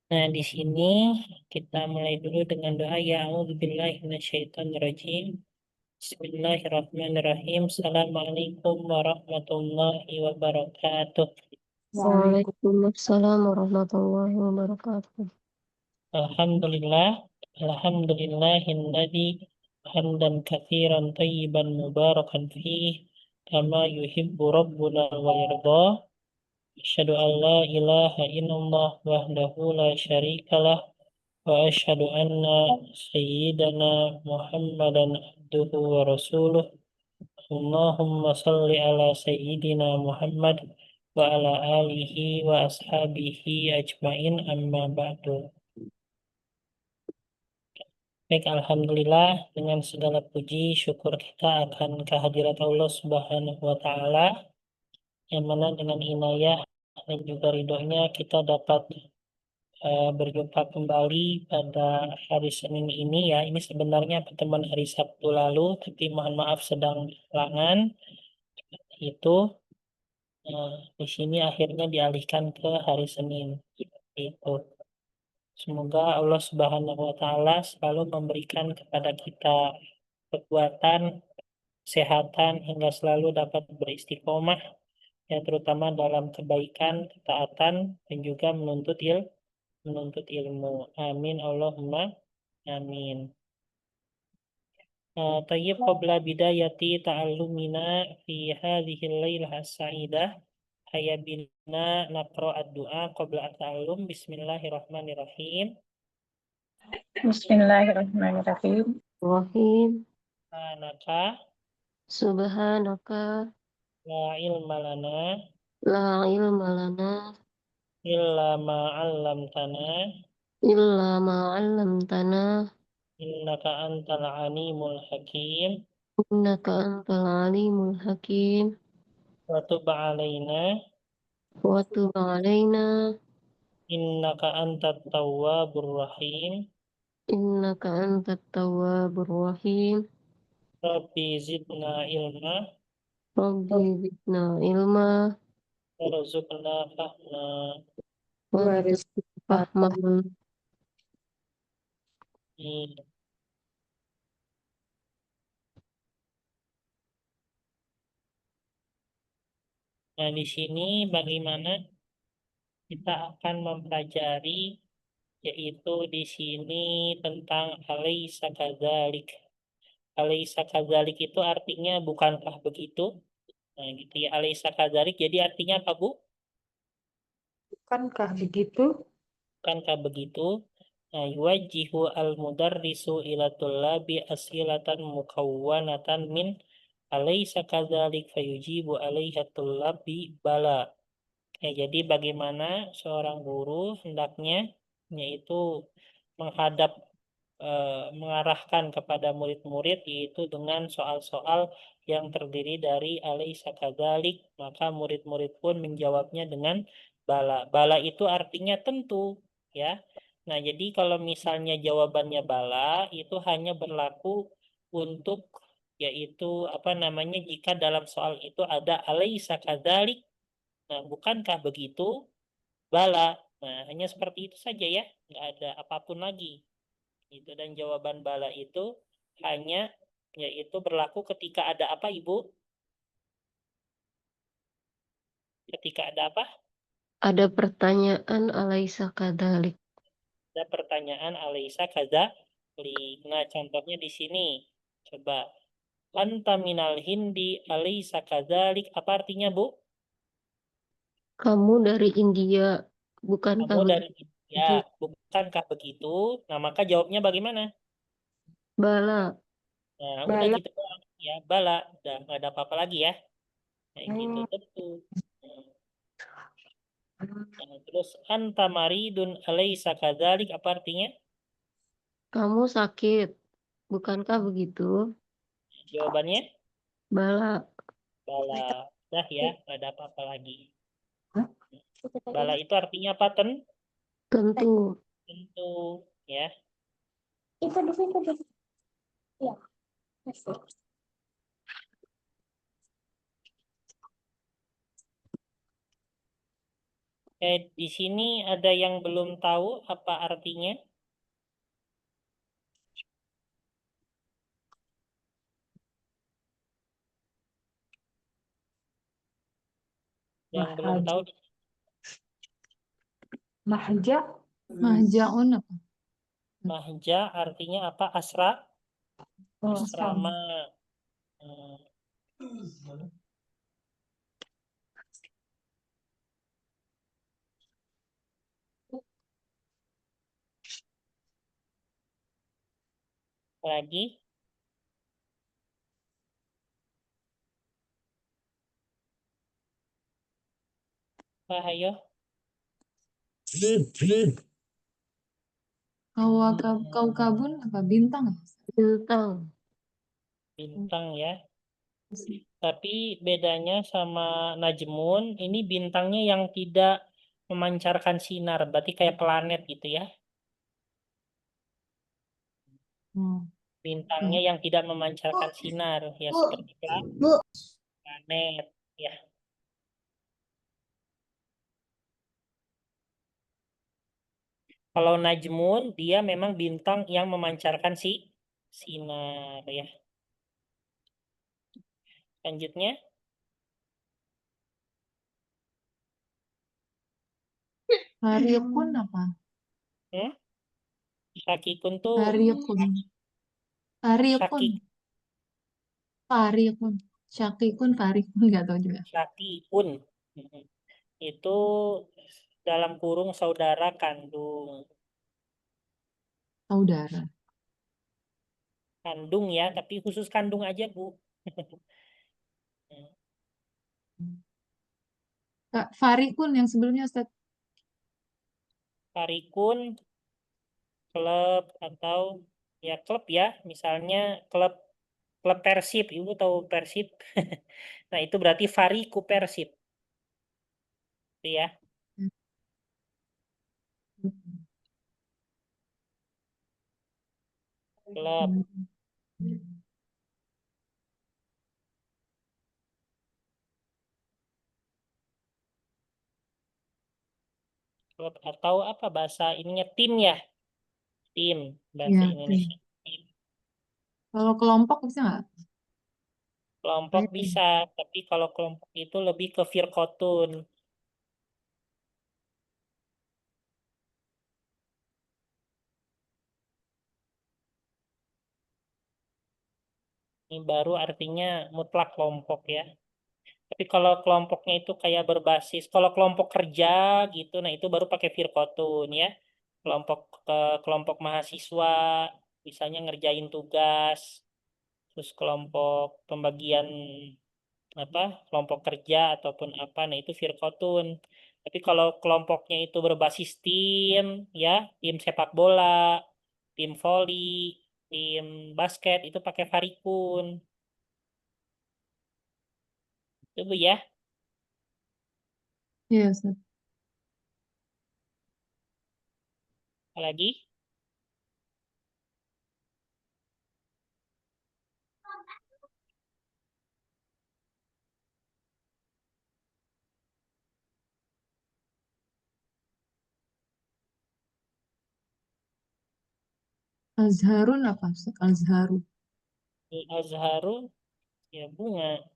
Nah, di sini kita mulai dulu dengan doa ya a'udzubillahi minasyaitonirrajim. Bismillahirrahmanirrahim. Assalamualaikum warahmatullahi wabarakatuh. Waalaikumsalam warahmatullahi wabarakatuh. Alhamdulillah, alhamdulillahilladzi hamdan katsiran thayyiban mubarakan fihi kama yuhibbu rabbuna wa yarda. Asyhadu an la ilaha illallah wahdahu la syarikalah wa asyhadu anna sayyidana Muhammadan abduhu wa rasuluh. Allahumma salli ala sayyidina Muhammad wa ala alihi wa ashabihi ajmain amma ba'du. Baik, Alhamdulillah dengan segala puji syukur kita akan kehadirat Allah Subhanahu wa Ta'ala, yang mana dengan inayah dan juga ridhonya kita dapat berjumpa kembali pada hari Senin ini ya. Ini sebenarnya pertemuan hari Sabtu lalu, tapi mohon maaf sedang halangan. Itu di sini akhirnya dialihkan ke hari Senin. Itu. Semoga Allah Subhanahu wa Ta'ala selalu memberikan kepada kita kekuatan, kesehatan hingga selalu dapat beristiqomah ya, terutama dalam kebaikan, ketaatan dan juga menuntut ilmu. Amin Allahumma amin. Tayyib qabla bidayati ta'allumina fi hadhihi al-lailah as-sa'idah hayya bina naqra ad-du'a qabla at-ta'allum. Bismillahirrahmanirrahim. Bismillahirrahmanirrahim. Rahim. Anaka Subhanaka la ilma lana la ilma lana illa ma 'allamtana illa ma 'allamtana innaka antal alimul hakim. innaka antal alimul hakim. Wa tub 'alaina Wa tub 'alaina innaka antat tawwabur rahim. innaka antat tawwabur rahim. Rabbi zidna ilma Rabbi zidna ilma warzuqna fahma. warzuqna fahman. Nah, di sini bagaimana kita akan mempelajari, yaitu di sini tentang alaysa kadzalik. Alaysa kadzalik itu artinya bukankah begitu? Nah, gitu ya. Alaysa kadzalik jadi artinya apa, Bu? Bukankah begitu? Bukankah begitu? Nah, yuwajjihu al-mudarrisu ila tullabi asilatan mukawwanatan min alaysa kadzalik fayujibu alaiha tullabi bala. Ya, jadi bagaimana seorang guru hendaknya yaitu menghadap mengarahkan kepada murid-murid yaitu dengan soal-soal yang terdiri dari alaysa kadzalik, maka murid-murid pun menjawabnya dengan bala. Bala itu artinya tentu ya. Nah, jadi kalau misalnya jawabannya bala itu hanya berlaku untuk yaitu apa namanya jika dalam soal itu ada alaysa kadzalik. Nah, bukankah begitu? Bala. Nah, hanya seperti itu saja ya, nggak ada apapun lagi. Itu dan jawaban bala itu hanya yaitu berlaku ketika ada apa, Ibu? Ketika ada apa? Ada pertanyaan alaisa kadzalik. Ada pertanyaan alaysa kadzalik. Nah, contohnya di sini. Coba. Anta minal hindi alaysa kadzalik. Apa artinya, Bu? Kamu dari India, bukankah Kamu dari begitu? India, bukankah begitu? Nah, maka jawabnya bagaimana? Bala. Nah, udah Bala. gitu doang ya, bala, udah nggak ada apa-apa lagi ya. Kayak gitu tentu. Nah, terus anta maridun alaysa kadzalik apa artinya? Kamu sakit, bukankah begitu? Jawabannya Bala. bala. Dah ya, nggak ada apa-apa lagi. Hah? Bala itu artinya apa? Tentu. Tentu ya. Itu dulu. Ya. Di sini ada yang belum tahu apa artinya? Yang belum tahu, Mahja. Mahjaun apa? mahja artinya apa? Oh, Asrama. Lagi, apa ayo? Kaukabun apa? Bintang ya? Bintang. Bintang ya. Tapi bedanya sama Najmun, ini bintangnya yang tidak memancarkan sinar, berarti kayak planet gitu ya. Hmm. Bintangnya yang tidak memancarkan sinar, ya seperti planet. Ya, kalau Najmun dia memang bintang yang memancarkan sinar ya. Selanjutnya, Haryukun apa? hmm? Syakikun tuh Haryukun. Haryukun. Syakik, Farikun. Syakikun, farikun, nggak tahu juga. Syakikun. Itu dalam kurung saudara kandung. Saudara. Kandung ya, tapi khusus kandung aja, Bu. Kak, farikun yang sebelumnya Ustaz. Parikun, klub atau ya klub ya, misalnya klub klub Persib, Ibu tahu Persib. Nah, itu berarti Fariku Persib. Itu ya. Klub, klub atau apa bahasa ininya tim ya. Tim bahasa Ya, Indonesia. Tim. kalau kelompok bisa nggak? Kelompok Kayak bisa, tapi kalau kelompok itu lebih ke firkotun. Ini baru artinya mutlak kelompok ya. Tapi kalau kelompoknya itu kayak berbasis, kalau kelompok kerja gitu, nah itu baru pakai firkotun ya. Kelompok kelompok mahasiswa, misalnya ngerjain tugas, terus kelompok pembagian apa, kelompok kerja ataupun apa, nah itu firkotun. Tapi kalau kelompoknya itu berbasis tim, ya, tim sepak bola, tim voli, tim basket itu pakai farikun. Itu Bu ya. Iya, Ustaz. Apalagi? Azharun apa, Ustaz? Azharu. Azharu ya bunga.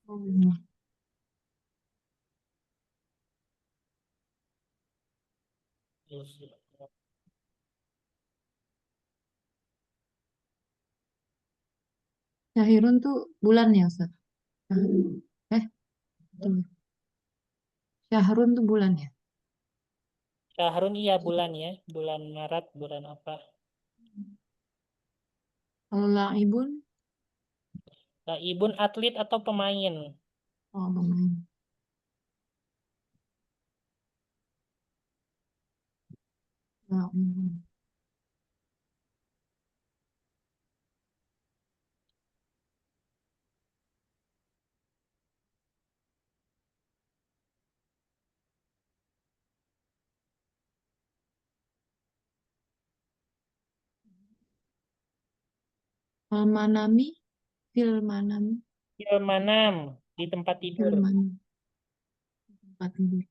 Oh. Syahirun tuh bulan ya, Ustaz? Eh, tuh. Syahrun tuh bulan ya? Syahrun iya bulan ya, bulan Maret, bulan apa? Kalau laibun, Nah, ibun atlet atau pemain? oh pemain. Laibun. Almanami, Filmanami, Filmanam di tempat tidur. Filmanami. tempat tidur.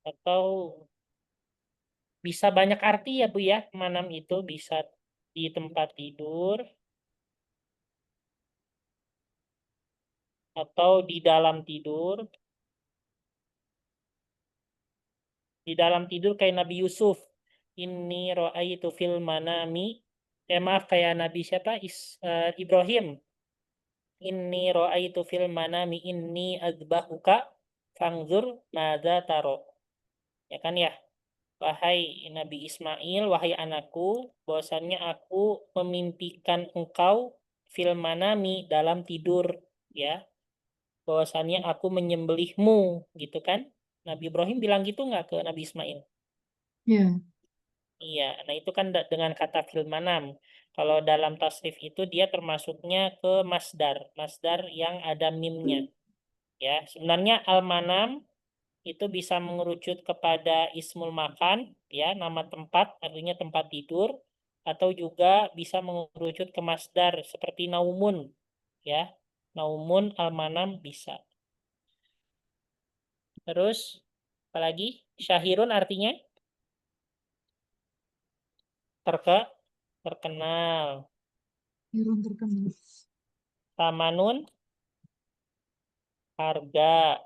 Atau bisa banyak arti ya Bu ya, manam itu bisa di tempat tidur atau di dalam tidur. Di dalam tidur kayak Nabi Yusuf. Inni ro'aitu fil manami. Maaf kayak Nabi siapa? Ibrahim. Inni ro'aitu fil manami inni azbahuka fangzur madza taro. Ya kan ya? Wahai Nabi Ismail, wahai anakku, bahwasannya aku memimpikan engkau fil manami dalam tidur, ya. Bahwasannya aku menyembelihmu, gitu kan? Nabi Ibrahim bilang gitu nggak ke Nabi Ismail? Ya, Iya, nah itu kan dengan kata fil manam. Kalau dalam tasrif itu dia termasuknya ke masdar, masdar yang ada mimnya. Ya, sebenarnya al-manam itu bisa mengerucut kepada ismul makan, ya, nama tempat, artinya tempat tidur, atau juga bisa mengerucut ke masdar seperti naumun, ya. Naumun al-manam bisa. Terus apalagi? Syahirun artinya terke terkenal. Irun terkenal. Tamanun harga.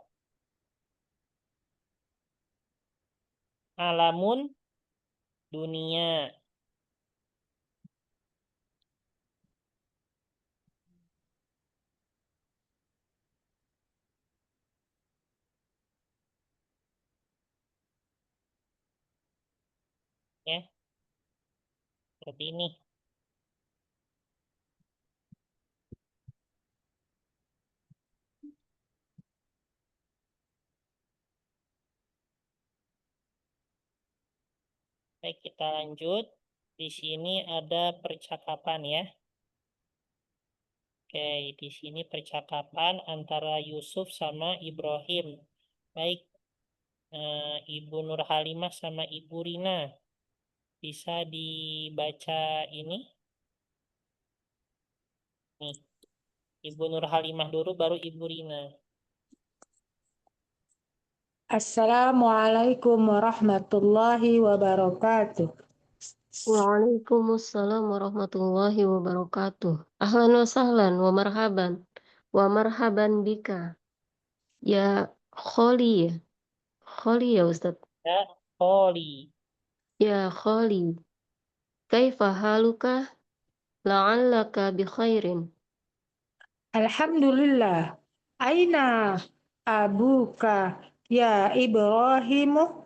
Alamun dunia. Ya, seperti ini. Baik, kita lanjut. Di sini ada percakapan ya. Oke, di sini percakapan antara Yusuf sama Ibrahim. Baik, Ibu Nur Halimah sama Ibu Rina. Bisa dibaca ini. Nih, Ibu Nur Halimah dulu, baru Ibu Rina. Assalamualaikum warahmatullahi wabarakatuh. Waalaikumsalam warahmatullahi wabarakatuh. Ahlan wa sahlan wa marhaban. Wa marhaban bika. Ya Kholi ya. Kholi ya Ustaz. Ya, Oli. Ya Kholi. Kaifa haluka? La'allaka bi khairin. Alhamdulillah. Aina abuka ya Ibrahimu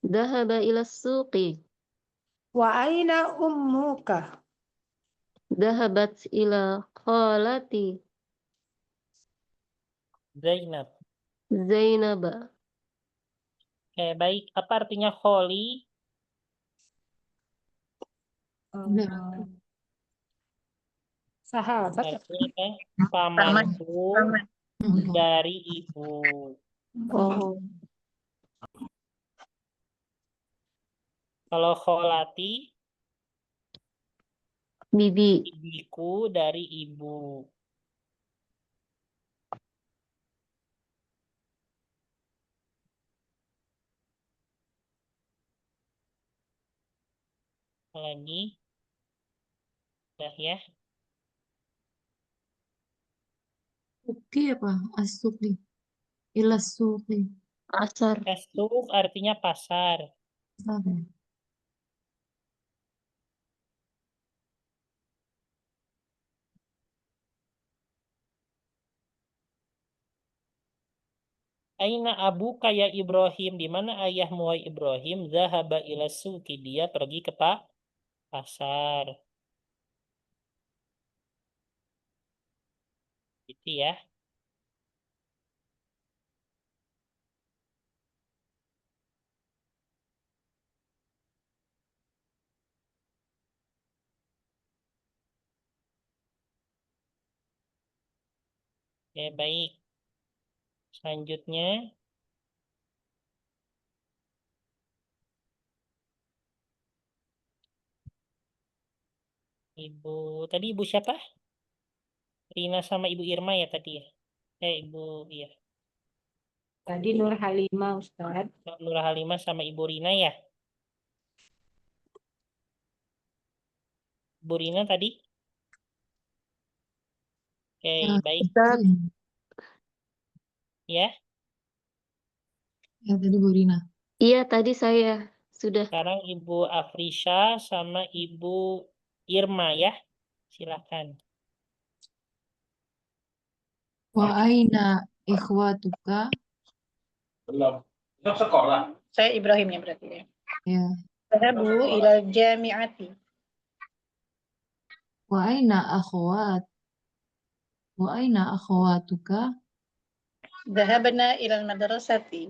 Dhahaba ila suqi. wa aina ummuka. Dhahabat ila khalati Zainab. Zainaba. Oke, baik. Apa artinya Oli? Udah. Sahabat. Artinya apa? Pamanku Udah. dari ibu. Oh, Kalau kholati, bibi. bibiku dari ibu. Lagi, udah ya. Suki apa? Asuki. Ilas suki. Asar. Esuk artinya pasar. Apa? Aina abu kaya Ibrahim. Di mana ayahmu wahai Ibrahim? Zahaba ila suki. Dia pergi ke pasar. Gitu ya. Ya, baik. Selanjutnya, ibu. Tadi ibu siapa? Rina sama Ibu Irma ya tadi ya? Ibu, iya. Tadi Nur Halimah, Ustaz. Nur Halimah sama Ibu Rina ya? Ibu Rina tadi? Oke, Ya, baik. Ustaz. Ya, ya tadi Bu Rina. Iya, tadi saya sudah. sekarang Ibu Afrisha sama Ibu Irma ya. Silakan. Wa aina ikhwatuka? Belum. Belum sekolah. Saya Ibrahim ya berarti ya. Ya. Zahabu ilal jami'ati. Wa aina akhwatuka? Zahabna ilal madrasati.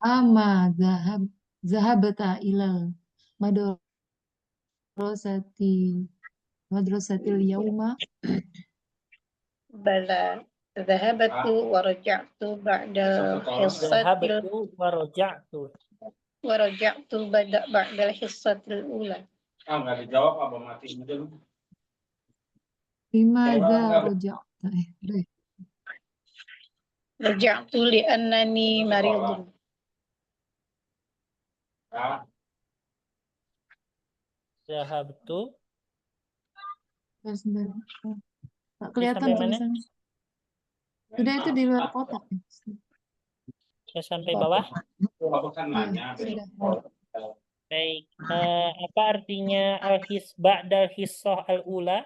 Ama zahabata ilal madrasatil yauma? Bala. Zahabatu wa raja'tu ba'dal hissatil Zahabtu wa raja'tu. ba'dal hissatil ula. Nggak dijawab apa mati aja lu. Limadza raja'ta? Udah ya? Raja'tu li'annani maridun. Nah, Zahabtu. Sebentar. Tak Jadi kelihatan sampai mana? tulisannya. Sudah itu di luar kotak. Saya sampai bawah. aku kan Iya, nanya. sudah. Baik. Apa artinya al-his ba'dal hissah al-ula?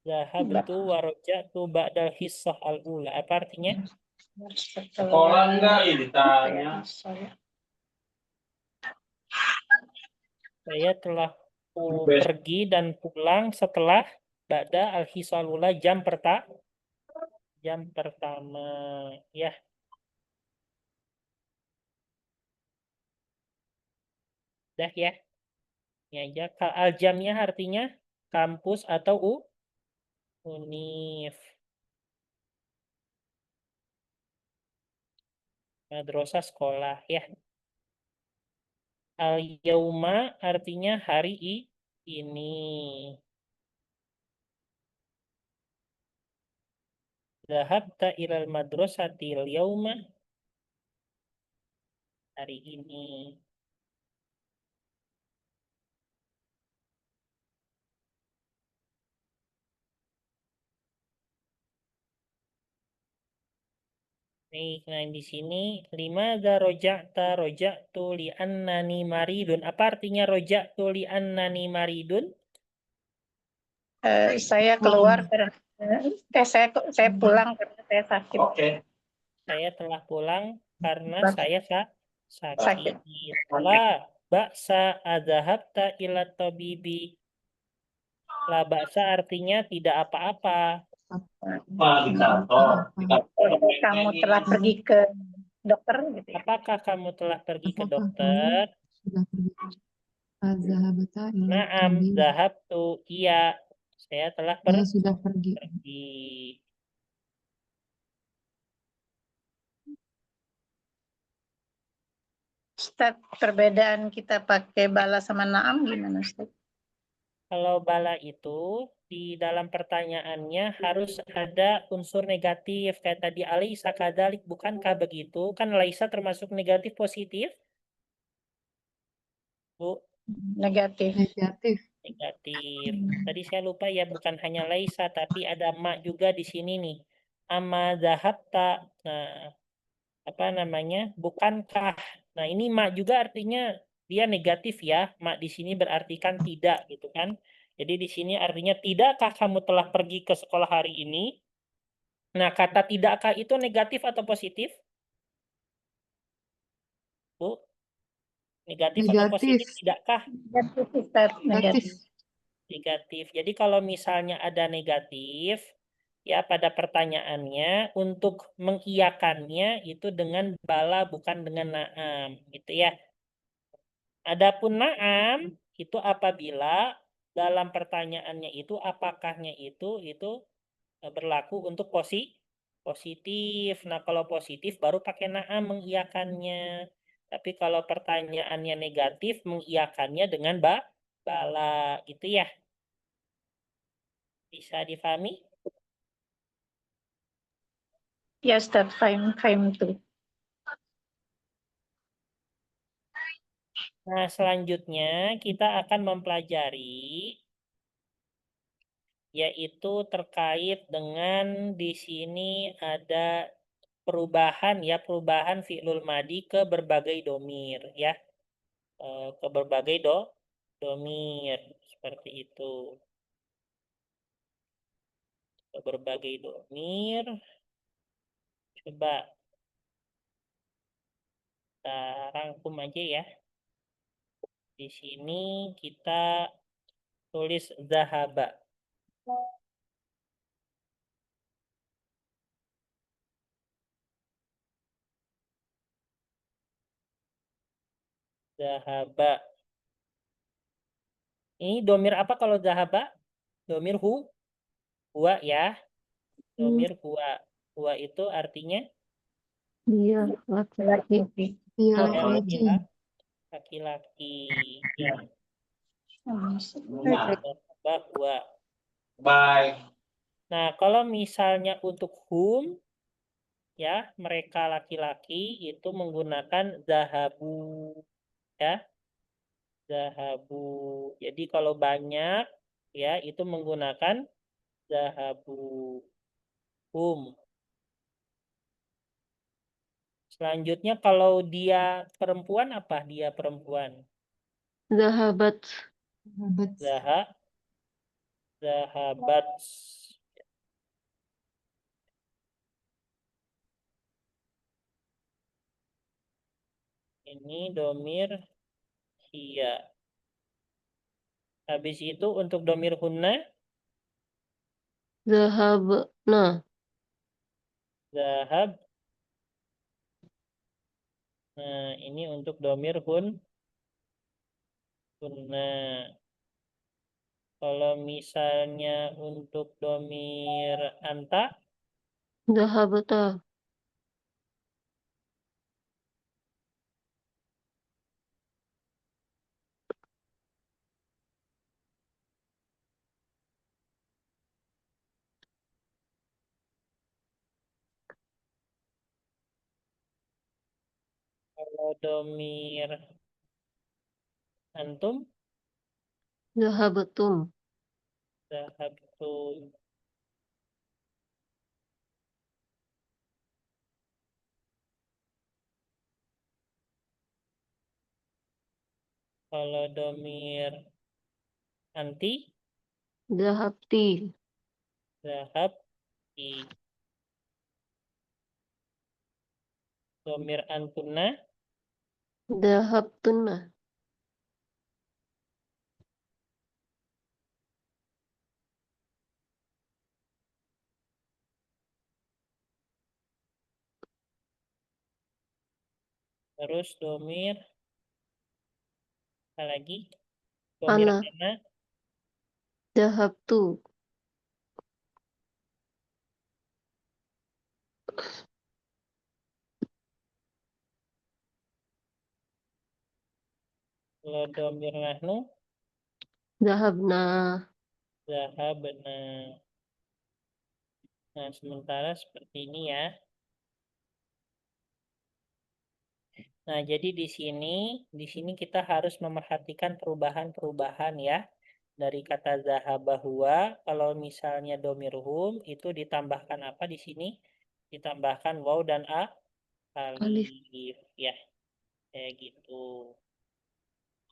Zahabtu wa raja'tu ba'dal hissah al-ula. Apa artinya? Sekolah enggak ini ditanya. Saya telah pergi dan pulang setelah ba'da al-hissah al-ula jam pertama. Ya. Dah ya. Ya aja. Al-jamnya artinya kampus atau univ. Madrasah sekolah ya. Al-yauma artinya hari ini. Zahabta ilal madrasatil yauma. Hari ini. Baik, nah di sini limadza roja'tu li'annani maridun. Apa artinya roja'tu li'annani maridun? Saya keluar saya pulang karena saya sakit. Oke. Saya telah pulang karena saya sakit. Sakit. La ba'sa adzahabta ila tabibi. La ba'sa artinya tidak apa-apa. Di kantor. Kamu telah pergi ke dokter gitu ya. Apakah kamu telah pergi ke Apakah dokter? kamu sudah pergi? Zahabata ila Naam, tabib? zahabtu. Iya, saya telah Saya sudah pergi. pergi. Ustaz, perbedaan kita pakai bala sama naam gimana Ustaz? Kalau bala itu di dalam pertanyaannya harus ada unsur negatif. Kayak tadi Alaisa kadalik, bukankah begitu? Kan Laisa termasuk negatif positif? Bu, Negatif. Negatif. negatif. Tadi saya lupa ya, bukan hanya Laisa, tapi ada ma juga di sini nih. Ama zahabta. Nah, apa namanya? Bukankah. Nah, ini ma juga artinya dia negatif ya. Ma di sini berarti kan tidak gitu kan. Jadi di sini artinya tidakkah kamu telah pergi ke sekolah hari ini? Nah, kata tidakkah itu negatif atau positif? Bu, negatif atau positif? Negatif. Tidakkah? Negatif Ustaz, negatif. Negatif. Jadi kalau misalnya ada negatif, ya pada pertanyaannya untuk mengiyakannya itu dengan bala bukan dengan naam, gitu ya. Adapun naam itu apabila dalam pertanyaannya itu apakahnya itu berlaku untuk positif. Nah, kalau positif baru pakai naam mengiyakannya. Tapi kalau pertanyaannya negatif mengiyakannya dengan bala gitu ya. Bisa difahami? Ya Ustaz, faham tuh. Nah, selanjutnya kita akan mempelajari yaitu terkait dengan di sini ada perubahan fi'lul madi ke berbagai domir ya. Ke berbagai domir seperti itu. Ke berbagai domir. Coba kita rangkum aja ya. Di sini kita tulis zahaba. Zahaba. Ini domir apa kalau zahaba? Domir huwa ya. Domir huwa. Huwa itu artinya Dia laki-laki. Iya, ya, laki-laki. laki-laki. Rumah. Zahaba huwa. Bye. Nah, kalau misalnya untuk hum ya, mereka laki-laki itu menggunakan zahabu ya. Zahabu. Jadi kalau banyak ya itu menggunakan zahabu. Hum. Selanjutnya kalau dia perempuan apa? Dia perempuan. Zahabat. Sahabat. Zahabat. Ini domir hiya. Habis itu untuk domir hunna, Zahabna. zahab. Nah, ini untuk domir hunna. Kalau misalnya untuk domir anta, Zahabata. kalau domir antum, Zahabatum. zahabtum. Kalau domir anti, Zahabti. zahabti. Domir antunna, Zahabtunna. terus domir apa lagi? Domir Ana. ana, Zahabtu. kalau domir nahnu, Zahabna. zahabna. Nah, sementara seperti ini ya. Nah, jadi di sini kita harus memerhatikan perubahan-perubahan ya. Dari kata zahaba huwa, kalau misalnya domirhum itu ditambahkan apa di sini? Ditambahkan waw dan Alif. alif ya. Kayak gitu.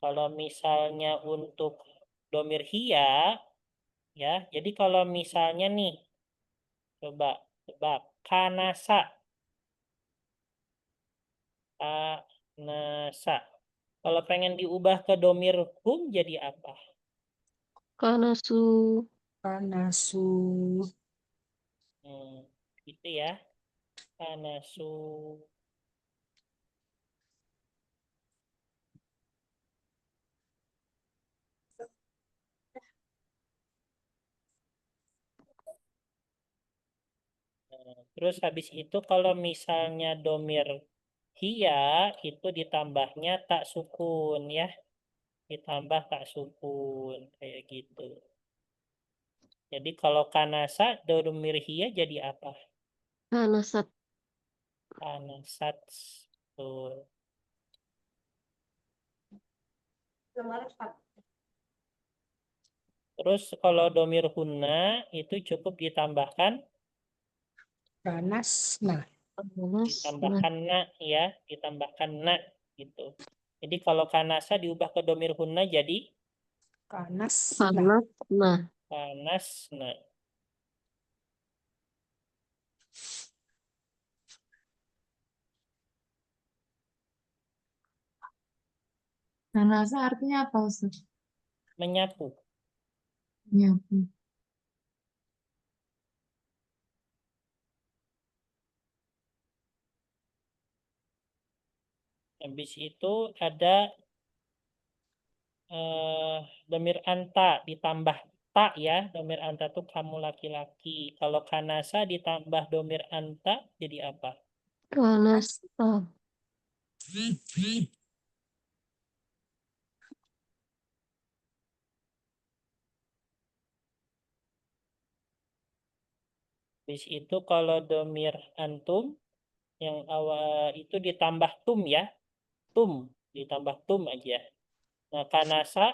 Kalau misalnya untuk domir hiya ya, jadi kalau misalnya nih coba tebak kanasa. Kanasa. Kalau pengen diubah ke domir hum jadi apa? Kanasu. Kanasu. Gitu ya. Kanasu. Terus habis itu kalau misalnya domir hiya itu ditambahnya tak sukun ya. Ditambah tak sukun kayak gitu. Jadi kalau kanasa domir hiya jadi apa? Kanasat. Kanasat. Tuh. Terus kalau domir hunna itu cukup ditambahkan Kanas. Nah. ditambahkan na ya, ditambahkan na gitu. Jadi kalau kanasa diubah ke domir hunna jadi Kanas. Nah. panas na. Nanasa artinya apa, Ustaz? Menyapu. Nyapu. Habis itu ada domir anta ditambah ta ya. Domir anta tuh kamu laki-laki. Kalau kanasa ditambah domir anta jadi apa? Kanasta. Habis itu kalau domir antum yang awal itu ditambah tum ya. Tum, ditambah tum aja. Nah, kanasa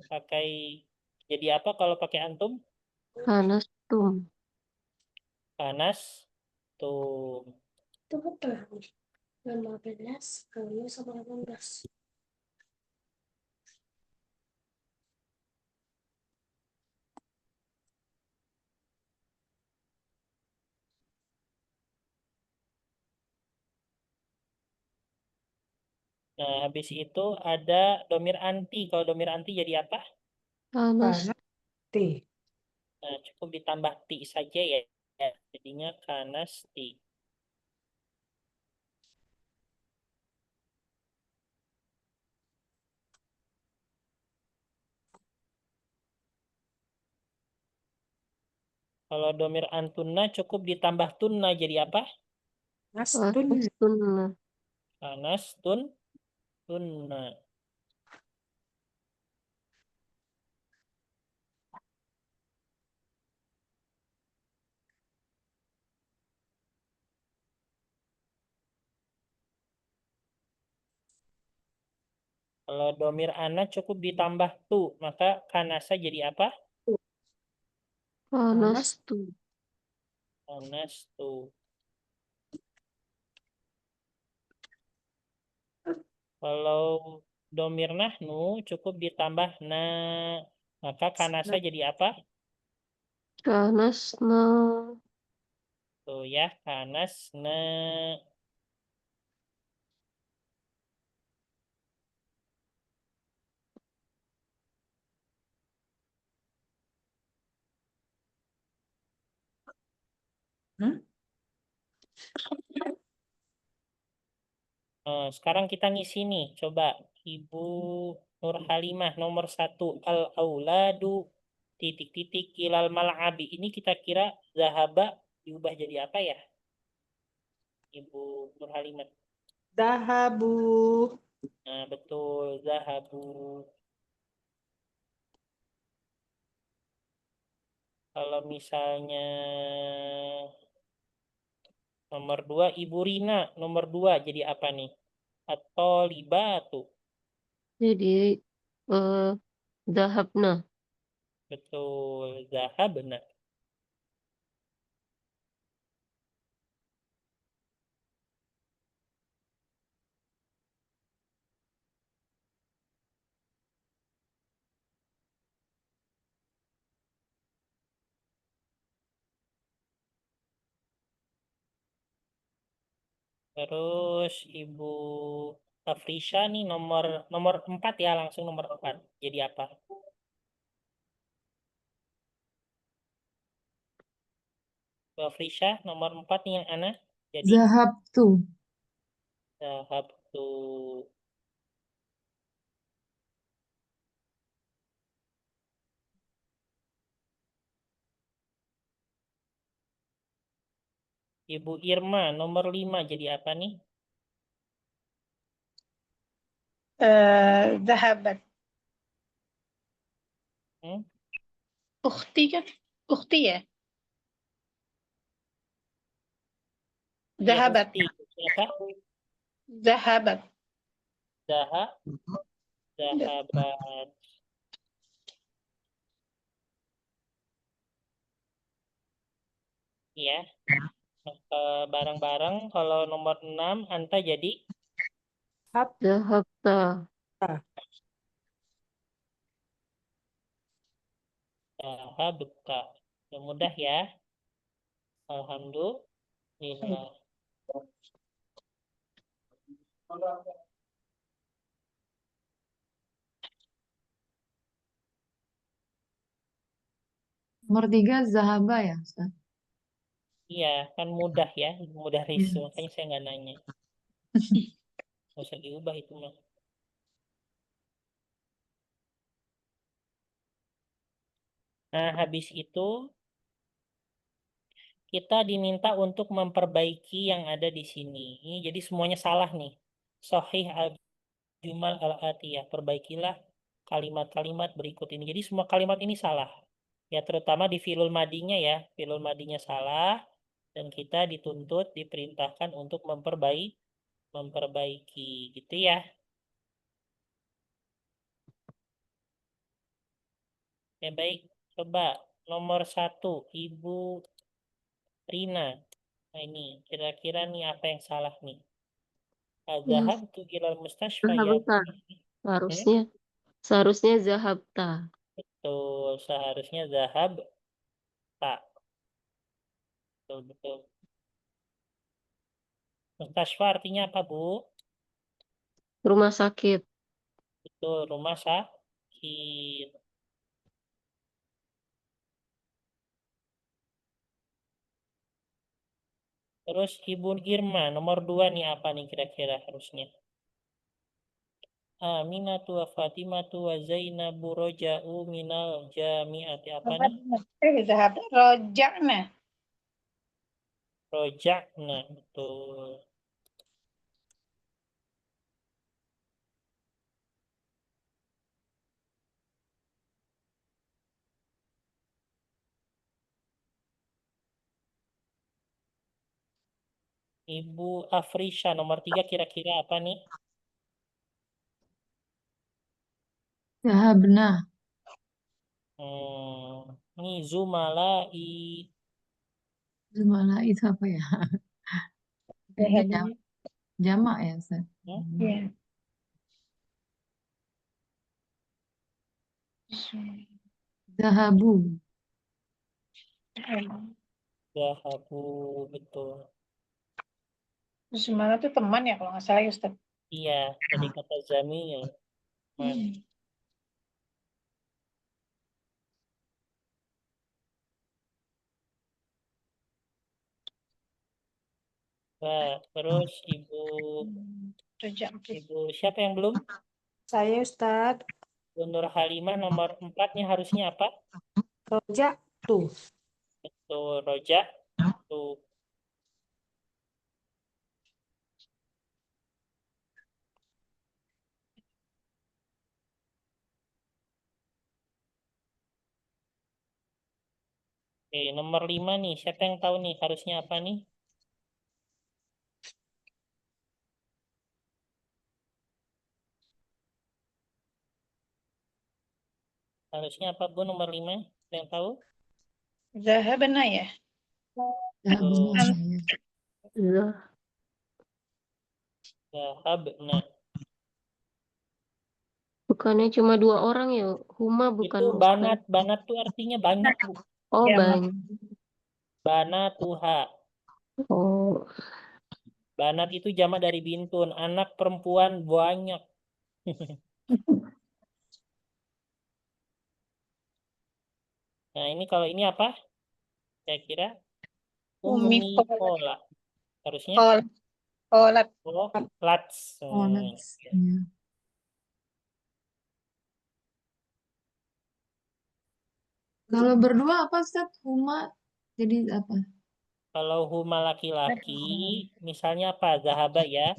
pakai jadi apa kalau pakai antum? Kanastum. Panas tum. Itu betul. 15 kali sama 18. Nah, habis itu ada domir anti. Kalau domir anti jadi apa? Kanasti. Nah, cukup ditambah ti saja ya. Jadinya kanasti. Kalau domir antunna cukup ditambah tunna jadi apa? Kanastunna. Panas tunna. Kalau domir ana cukup ditambah tu, maka kanasa jadi apa? Kanastu. Panas tu. Kalau domir nahnu cukup ditambah na, maka kanasa jadi apa? Kanasna. Tuh ya, panas na. Sekarang kita ngisi nih, coba Ibu Nur Halimah nomor 1 al-auladu titik-titik ilal mal'abi. Ini kita kira zahaba diubah jadi apa ya? Ibu Nur Halimah. Dahabu. Nah, betul, zahabu. Kalau misalnya nomor 2 Ibu Rina, nomor 2 jadi apa nih? Atau libatu. Jadi dahabna. Betul, zahabna. Terus Ibu Afrisha nih nomor 4 ya, langsung nomor 4. Jadi apa? Ibu Afrisha nomor 4 nih yang Ana. Jadi Zahab tuh. zahab tuh. Ibu Irma nomor 5 jadi apa nih? Zahabat. Hmm? Ukhti kan? Ukhti ya? Ya, Zahabat. ukti. Siapa? Zahabat. Zahabat. Ya. Bareng-bareng kalau nomor 6 Anta jadi Zahabta. Zahabta. Yang mudah ya. Alhamdulillah. Nomor 3 Zahaba ya, Ustaz? Iya, kan mudah ya. Mudah risu. Makanya saya nggak nanya. Nggak usah diubah itu mah. Nah, habis itu kita diminta untuk memperbaiki yang ada di sini. Jadi semuanya salah nih. Sahih al-jumal al-atiyah. Perbaikilah kalimat-kalimat berikut ini. Jadi semua kalimat ini salah. Ya, terutama di fi'lul madinya ya. Fi'lul madinya salah. Dan kita dituntut, diperintahkan untuk memperbaiki. Gitu ya. Ya, baik. Coba nomor 1. Ibu Rina. Nah, ini kira-kira nih apa yang salah nih? Zahabtu ilal mustashfa ya. Zahabta. Seharusnya zahabta. Betul, seharusnya zahab tak. Betul, betul. Mustashfa artinya apa, Bu? Rumah sakit. Betul, rumah sakit. Terus Ibu Irma, nomor 2 nih apa nih kira-kira harusnya? Aminatu wa Fatimatu wa Zainabu roja'u minal jami'ati. Apa nih? Zahabat. Roja'na. Roja'na, betul. Ibu Afrisha, nomor 3 kira-kira apa nih? Zahabna. Ini Zumalai. Zumala itu apa ya? Kayaknya jamak ya, Ustaz? Iya. Zahabu. Zahabu, betul. Zumala itu teman ya kalau nggak salah ya Ustaz. Iya, dari kata zamil. Man. Wah, terus Ibu siapa yang belum? Saya Ustadz, Bu Nur Halimah nomor 4-nya harusnya apa? Roja tuh. Betul, Roja. Tuh. Oke, nomor 5 nih. Siapa yang tahu nih harusnya apa nih? Harusnya apa, Bu, nomor 5? Siapa yang tahu? Zahabna ya. Zahabna. Zah. Zahabna. Bukannya cuma 2 orang ya? Huma bukan Itu Ustaz. banat. Banat tuh artinya banyak, Bu. Oh, Ya, banyak. Banatuha. Oh, Banat itu jamak dari bintun. Anak perempuan banyak. Nah, ini kalau ini apa? Saya kira Umikola. Harusnya Olat. Lats. Ya. Kalau berdua apa, Ustaz? Huma jadi apa? Kalau huma laki-laki, misalnya apa? Zahaba ya.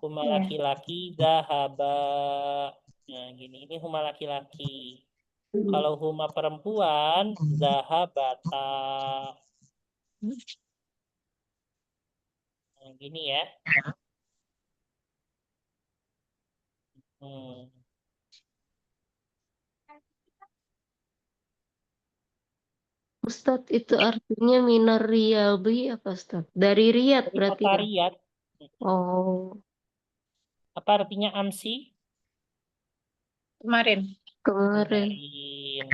Huma laki-laki, zahaba. Nah, gini. Ini huma laki-laki. Kalau huma perempuan, zahabata. Nah, gini ya. Hmm. Ustadz itu artinya minar riyadhi apa Ustadz? Dari Riyadh Dari berarti kota ya? Riyadh. Oh, Apa artinya amsi? Kemarin. kemarin. Kemarin.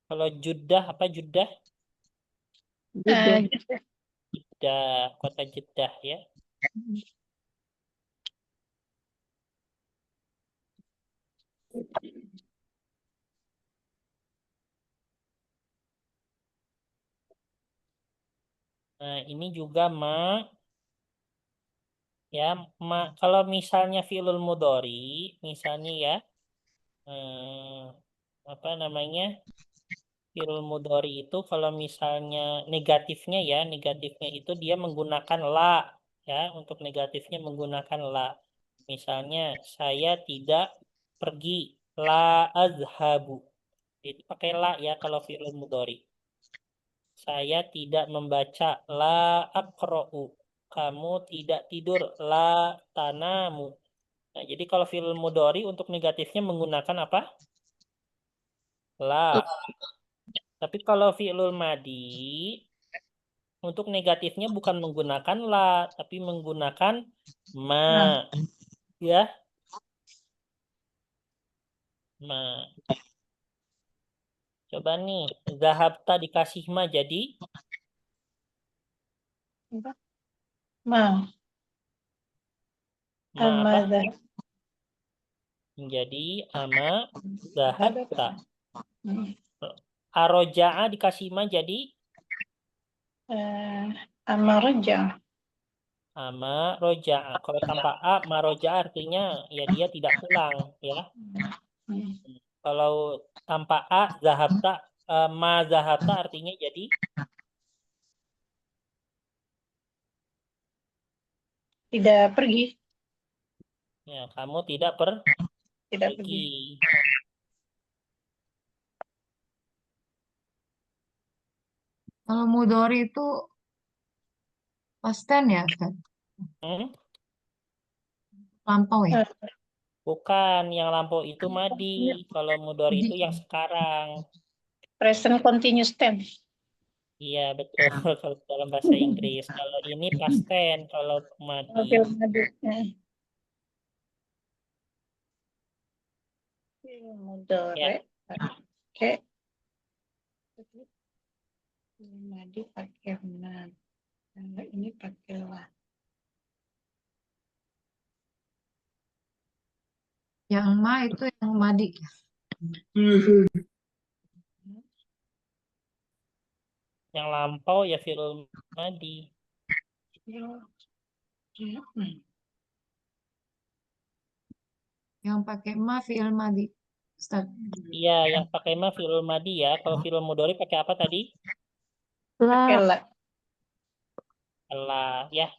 Kalau Jeddah, apa Jeddah? Jeddah. Jeddah, kota Jeddah ya. Nah, ini juga ya, kalau misalnya fi'lul mudhari, misalnya ya, apa namanya? Fi'lul mudhari itu kalau misalnya negatifnya ya, negatifnya itu dia menggunakan la ya, untuk negatifnya menggunakan la. Misalnya saya tidak pergi, la azhabu. Itu pakai la ya kalau fi'lul mudhari. Saya tidak membaca, la aqra'u. Kamu tidak tidur, la tanamu. Nah, jadi kalau fi'il mudhari untuk negatifnya menggunakan apa? La. Tapi kalau fi'lul madi untuk negatifnya bukan menggunakan la, tapi menggunakan ma. Ya, ma. Coba nih, zahabta dikasih ma jadi Ma. ma apa? Amada. Menjadi ama zahabta. Hmm. Aroja'a dikasih ma jadi Amaraja. ama roja'a. Kalau tanpa a, maroja artinya ya dia tidak pulang ya. Hmm. Kalau tanpa a, zahabta, ma zahabta artinya jadi Tidak pergi. ya kamu tidak Tidak pergi. pergi. Kalau mudhari itu past tense ya, Ustaz? Hmm? Lampau ya? Bukan, yang lampau itu madi. Kalau mudhari itu yang sekarang. Present continuous tense. Iya, betul. Kalau dalam bahasa Inggris. Kalau ini past tense, kalau madi. Film madu. Mudore. Oke. Madi pakai nan. Kalau ini pakai lah. Yang ma itu yang madi. Yang lampau ya fi'il madi. Yang pakai ma fi'il madi. Ustaz. Iya, yang pakai ma fi'il madi ya. Kalau fi'il mudhari pakai apa tadi? Pakai La. lah. Allah ya.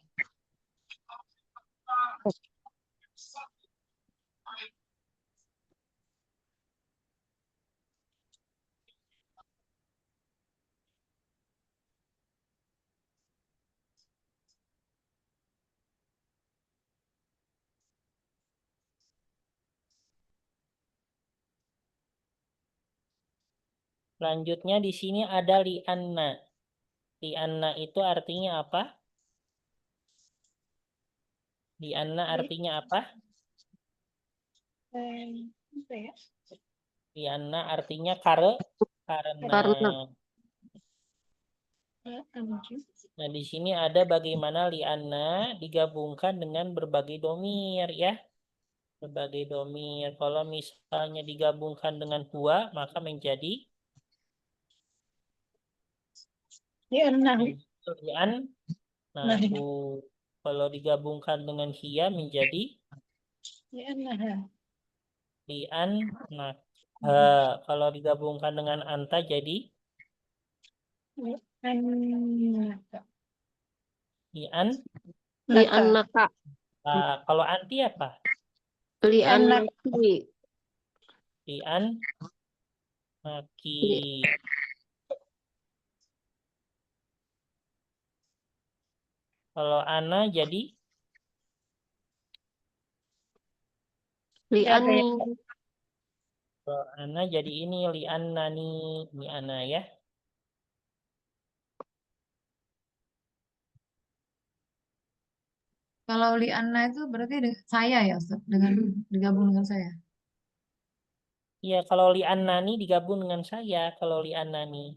Selanjutnya di sini ada li'anna. Li'anna itu artinya apa? Li'anna artinya apa? Apa ya? Li'anna artinya karena. Karena. Nah, di sini ada bagaimana li'anna digabungkan dengan berbagai domir ya. Berbagai domir. Kalau misalnya digabungkan dengan huwa, maka menjadi Ya, nah. li'an nahu. Kalau digabungkan dengan hiya menjadi Ya, nah. li'an. Nah, kalau digabungkan dengan anta jadi Li'annaka. li'an. Li'annaka. Kalau anti apa? Li'annaki. Li'an maki. Li- Kalau ana jadi Li'anni. kalau ana jadi ini li'an nani, ini ana ya. Kalau li'anna itu berarti saya ya Ustaz, dengan digabung dengan saya. Iya, kalau li'an nani digabung dengan saya. Kalau li'an nani.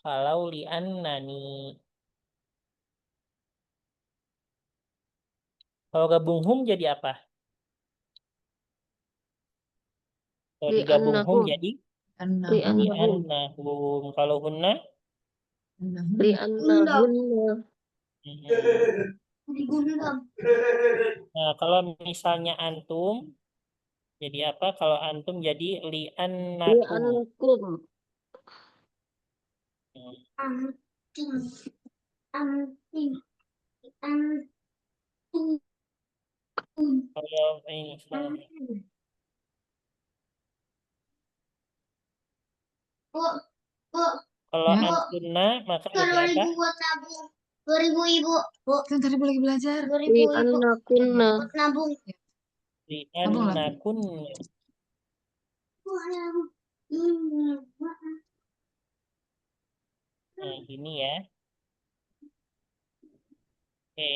Kalau li'an nani. Kalau gabung hum jadi apa? Kalau digabung hum Li'annahum. jadi Annahum. Li'annahum. li'annahum. Kalau hunna Annahum. Li'annahunna. Nah, kalau misalnya antum jadi apa? Kalau antum jadi li'annakum. Li'annakum. Kalau ini kalau Ya. antunna maka jadi apa? 2000 ibu, bu. Kan tadi lagi belajar. 2000 ibu. Li'annakunna. Buat nabung. Nabung lah. Li'annakun. Nah, gini ya. Oke.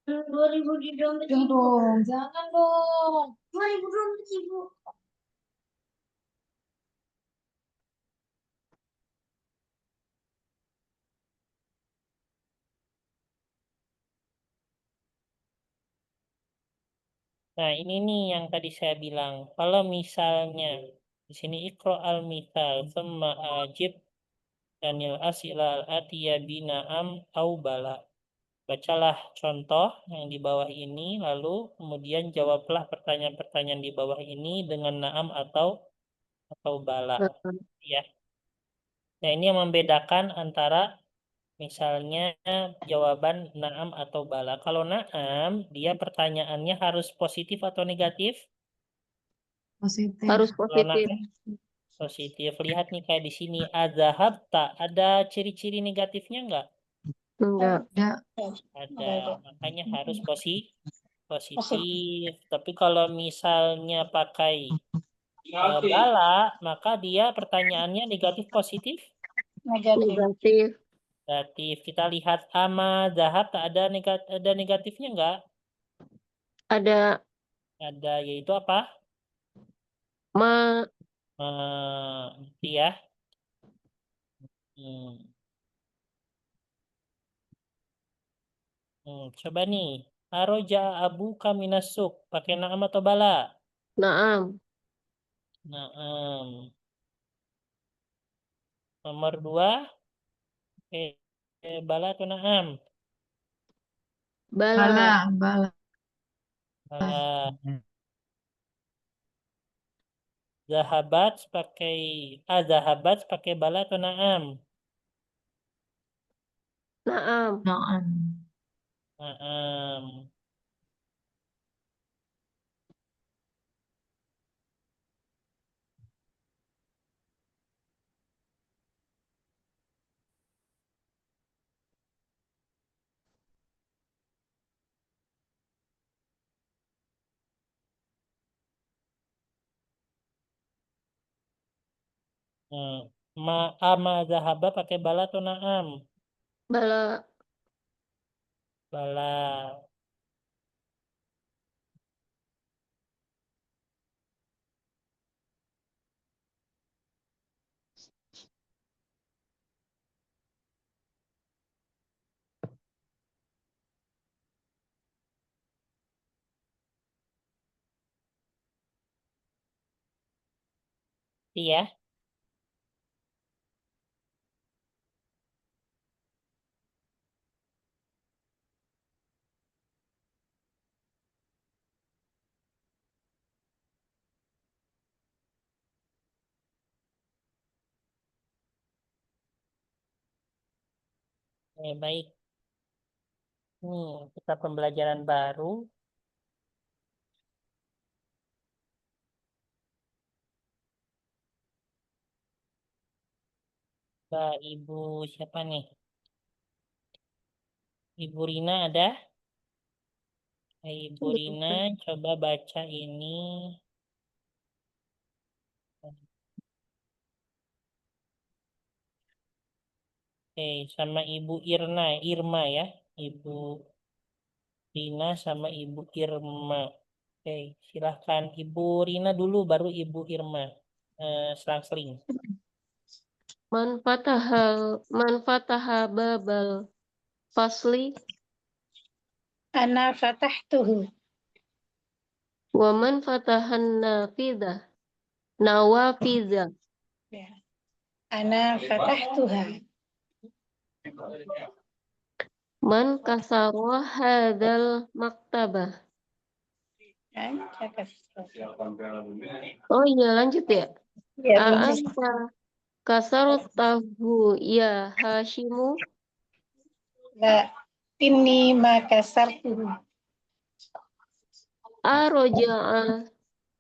Dua ribu di dompet Jangan ibu. dong, jangan dong. 2000 dompet ibu. Nah, ini nih yang tadi saya bilang. Kalau misalnya di sini ikro al-mithal summa ajib danil asila al-atiya bina'am au bala. Bacalah contoh yang di bawah ini, lalu kemudian jawablah pertanyaan-pertanyaan di bawah ini dengan na'am atau bala. Ya. Nah, ini yang membedakan antara misalnya jawaban na'am atau bala. Kalau na'am, dia pertanyaannya harus positif atau negatif? Positif. Harus Kalau positif. na'am positif. Lihat nih kayak di sini. Azahab tak ada ciri-ciri negatifnya enggak? Enggak. Ada. Ada. Makanya harus positif. Tapi kalau misalnya pakai bala, maka dia pertanyaannya negatif positif? Negatif. Negatif. Negatif. Kita lihat ama zahab tak ada ada negatifnya enggak? Ada Ada, yaitu apa? ma. Ya. Hmm. Coba nih. Aroja abu kaminasuk. Pakai naam atau bala? Naam. Naam. Nomor 2. Bala atau naam? Bala. Bala. Bala. Zahabat pakai zahabat pakai bala atau naam? Naam. Naam. Naam. Ma zahaba pakai bala atau naam? Bala. Bala. Iya. Baik. Nih, kita pembelajaran baru. Ibu siapa nih? Ibu Rina ada? Ibu Rina coba baca ini. Oke, sama Ibu Irma ya. Ibu Rina sama Ibu Irma. Oke, silahkan Ibu Rina dulu, baru Ibu Irma. Selang-seling. Man fataha babal fasli Ana fatahtuhu. wa man fatahan nawafidha Ya. Ana fatahtuha. man kasara hadzal maktabah. Kan? Oh iya, lanjut ya. Ya, belum selesai. A'anta kasartahu ya Hashimu. La, inni ma kasartuhu. Aroja'a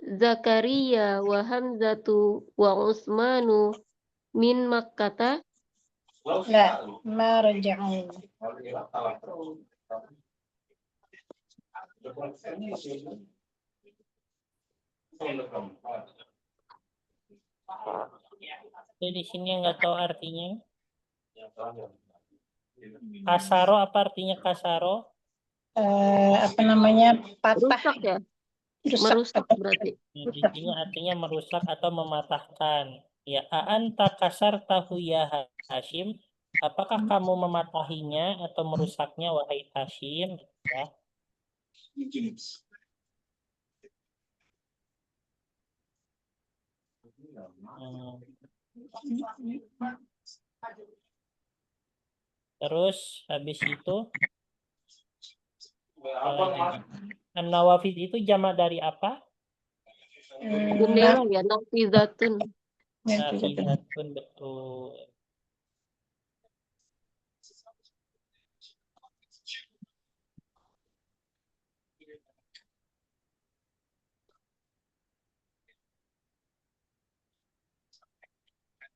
Zakaria wa Hamzatu wa Usmanu min Makkata. La, ma raja'u. Jadi di sini nggak tahu artinya. Kasaro apa artinya kasaro? Apa namanya, patah, Rusak ya? rusak. Merusak berarti. Nah, di sini artinya merusak atau mematahkan. Ya, a'anta kasar tahu ya Hashim. Apakah kamu mematahinya atau merusaknya wahai Hashim? Ya. Hmm. Terus habis itu An-Nawafid itu jamak dari apa? Jendela ya, nafizatun. Nafidatun, betul.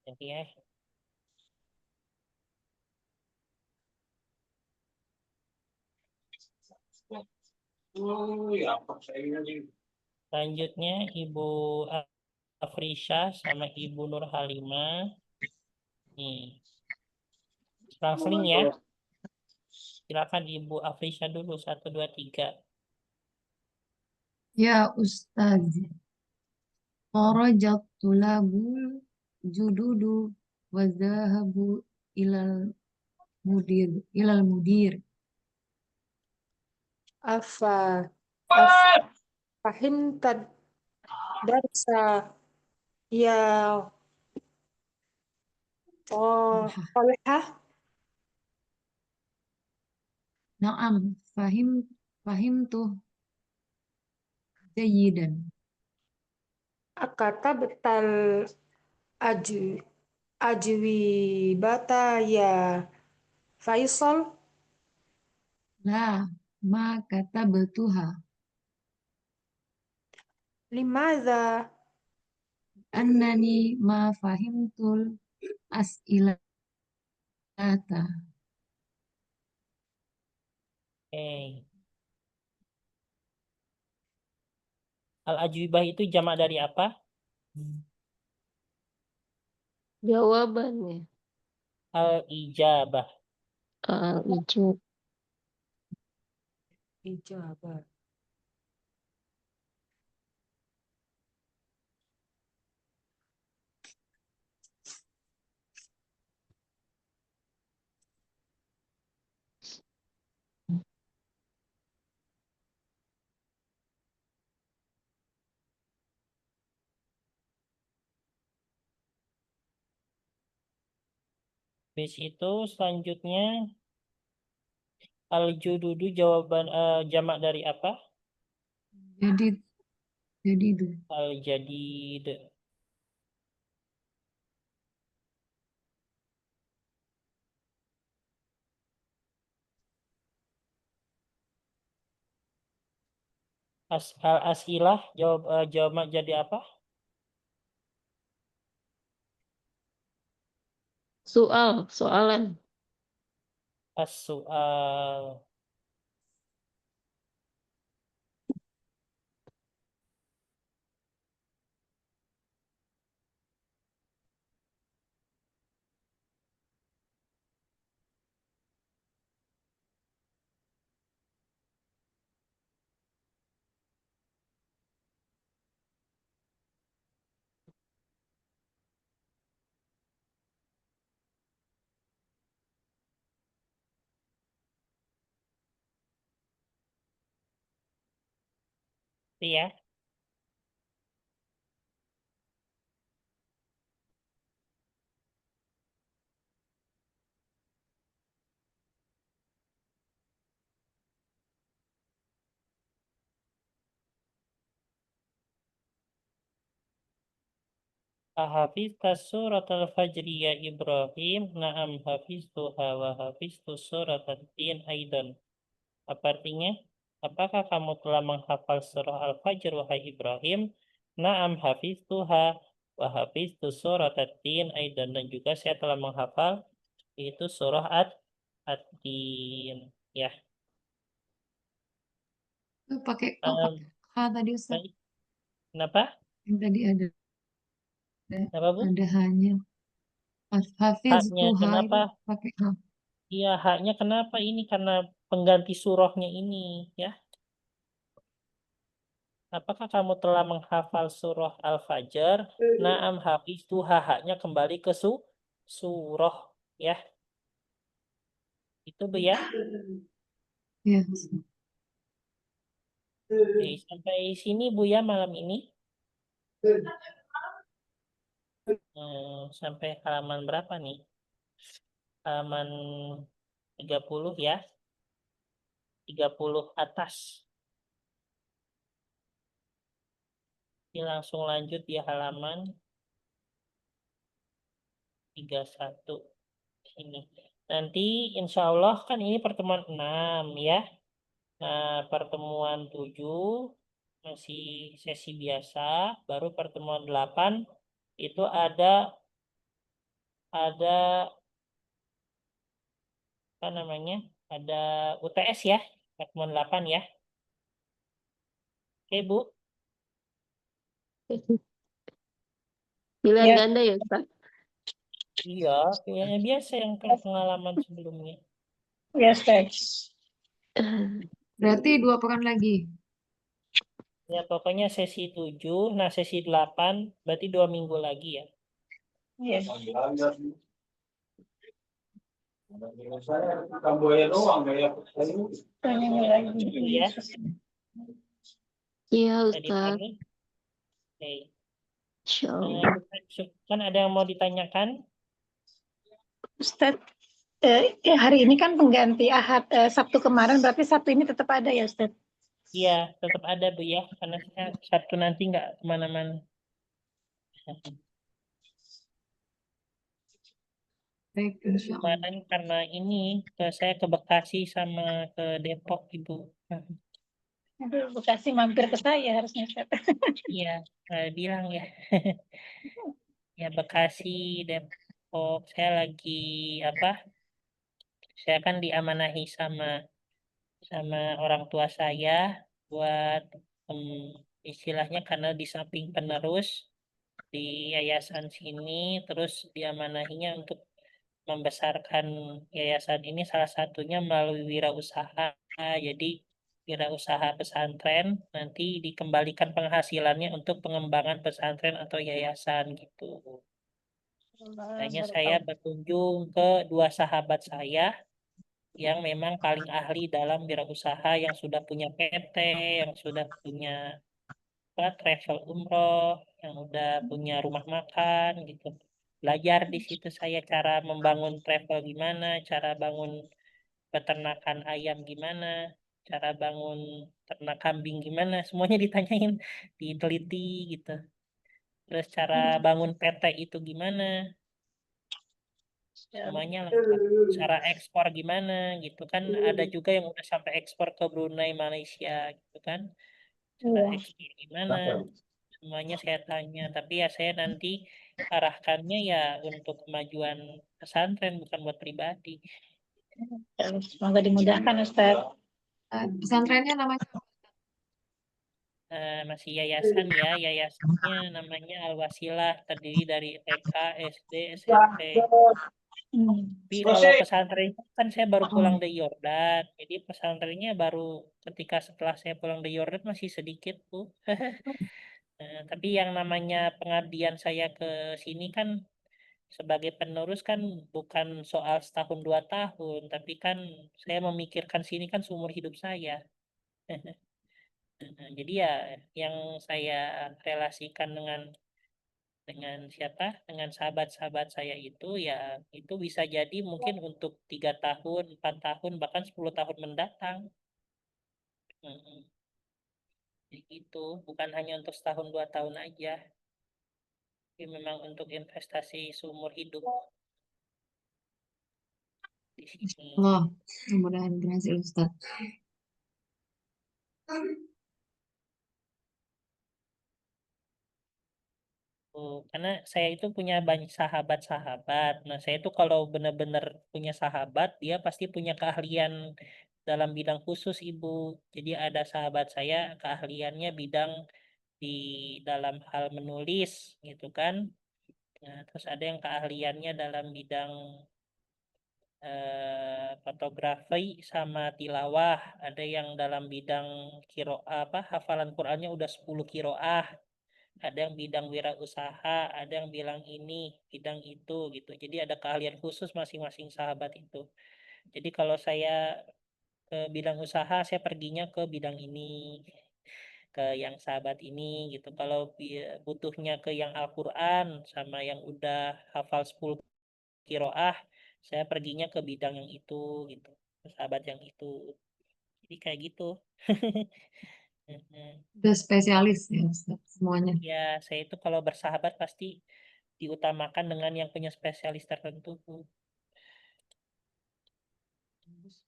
Jadi ya. Selanjutnya Ibu Afrisha sama Ibu Nur Halimah. Nih, selang-seling ya. Silakan Ibu Afrisha dulu 1 2 3. Ya Ustaz, kharajat tulabul jududu wa zahabu ilal mudir. Afa fahimta darsa ya Tolha. Naam, fahim tuh jayidan. Akata betal aju ajwi bata ya Faisal. La ma kata betuha. Limadha Annani ma fahimtul as'ilata. Oke. Al-Ajwibah itu jamak dari apa? Jawabannya. Al-Ijabah. Ijab. ijabah. Habis itu selanjutnya al-jududu jawaban jamak dari apa? Jadi itu. Al-jadid. Al-asilah jamak jadi apa? Soalan. As-su'al. Iya. Ahafizta surat al-fajri ya Ibrahim. Na'am hafiztuha wa hafiztu surat ad-din aidan. Apa artinya? Apakah kamu telah menghafal surah Al-Fajr wahai Ibrahim? Na'am hafiztuha wa hafiztu surat ad-din aidan. Dan juga saya telah menghafal itu surah ad-din. Ya. Itu pakai Um, tadi Ustaz. baik. Kenapa? Yang tadi ada Kenapa, Bu? hanya. Hafiz Haknya tuha itu kenapa? pakai Iya, haknya kenapa ini? Karena pengganti surahnya ini, ya. Apakah kamu telah menghafal surah Al-Fajr? Naam hafiztuha, haknya kembali ke surah, ya. Itu, Bu, ya. ya. Oke, sampai sini, Bu, ya, malam ini. Sampai halaman berapa nih? Halaman 30 ya. 30 atas. Ini langsung lanjut di halaman 31 ini. Nanti insya Allah kan ini pertemuan 6 ya. Nah, pertemuan 7 masih sesi biasa, baru pertemuan 8 itu ada apa namanya? Ada UTS ya, pertemuan 8 ya. Oke, Bu. Pilihan Ya. ganda ya, Ustaz? Iya, kayaknya biasa yang pengalaman sebelumnya. Ya, Ustaz. Berarti 2 pekan lagi. Ya, pokoknya sesi 7, nah sesi 8 berarti 2 minggu lagi ya. Iya. Kamboya doang ya. Tanya lagi. Iya. Iya, Tadi Ustaz. pagi. Oke. Insya Allah. Kan ada yang mau ditanyakan? Ustaz, hari ini kan pengganti Ahad Sabtu kemarin, berarti Sabtu ini tetap ada ya, Ustaz? Iya, tetap ada, Bu, ya. Karena saya Sabtu nanti nggak kemana-mana. Baik, insya Allah. Kemarin karena ini saya ke Bekasi sama ke Depok, Ibu. Aduh, Bekasi mampir ke saya harusnya, Ustaz. Iya, bilang ya. Ya, Bekasi, Depok. Saya lagi apa? Saya kan diamanahi sama orang tua saya buat istilahnya karena di samping penerus di yayasan sini, terus diamanahinya untuk membesarkan yayasan ini salah satunya melalui wirausaha. Jadi wirausaha pesantren nanti dikembalikan penghasilannya untuk pengembangan pesantren atau yayasan gitu. Makanya saya berkunjung ke 2 sahabat saya yang memang paling ahli dalam wirausaha, yang sudah punya PT, yang sudah punya travel umroh, yang udah punya rumah makan gitu. Belajar di situ saya cara membangun travel gimana, cara bangun peternakan ayam gimana, cara bangun ternak kambing gimana, semuanya ditanyain, diteliti gitu. Terus cara bangun PT itu gimana, semuanya lengkap. Cara ekspor gimana gitu kan, ada juga yang udah sampai ekspor ke Brunei, Malaysia gitu kan. Cara Iya. ekspor gimana, semuanya saya tanya. Tapi ya saya nanti arahkannya ya untuk kemajuan pesantren, bukan buat pribadi. Semoga dimudahkan Ustaz. Pesantrennya namanya apa? Masih yayasan ya, yayasannya namanya Al-Wasilah, terdiri dari TK, SD, SMP. Tapi kalau pesantren kan saya baru pulang Oh, dari Yordan, jadi pesantrennya baru ketika setelah saya pulang dari Yordan masih sedikit tuh. Tapi yang namanya pengabdian saya ke sini kan sebagai penerus kan bukan soal setahun 2 tahun, tapi kan saya memikirkan sini kan seumur hidup saya. Jadi ya yang saya relasikan dengan siapa? Dengan sahabat-sahabat saya itu ya itu bisa jadi mungkin untuk 3 tahun, 4 tahun, bahkan 10 tahun mendatang. Mm-mm. Jadi gitu, bukan hanya untuk setahun 2 tahun aja. Tapi memang untuk investasi seumur hidup di sini. Allah, mudah-mudahan berhasil Ustaz. Karena saya itu punya banyak sahabat-sahabat. Nah, saya itu kalau benar-benar punya sahabat, dia pasti punya keahlian dalam bidang khusus, Ibu. Jadi ada sahabat saya keahliannya bidang di dalam hal menulis, gitu kan. Nah, terus ada yang keahliannya dalam bidang fotografi sama tilawah. Ada yang dalam bidang hafalan Qur'annya udah 10 kiroah. Ada yang bidang wirausaha, ada yang bilang ini, bidang itu gitu. Jadi ada keahlian khusus masing-masing sahabat itu. Jadi kalau saya ke bidang usaha, saya perginya ke bidang ini, ke yang sahabat ini gitu. Kalau butuhnya ke yang Al-Quran sama yang udah hafal 10 kiroah, saya perginya ke bidang yang itu gitu. Ke sahabat yang itu. Jadi kayak gitu. Udah spesialis ya Ustaz, semuanya. Ya, saya itu kalau bersahabat pasti diutamakan dengan yang punya spesialis tertentu.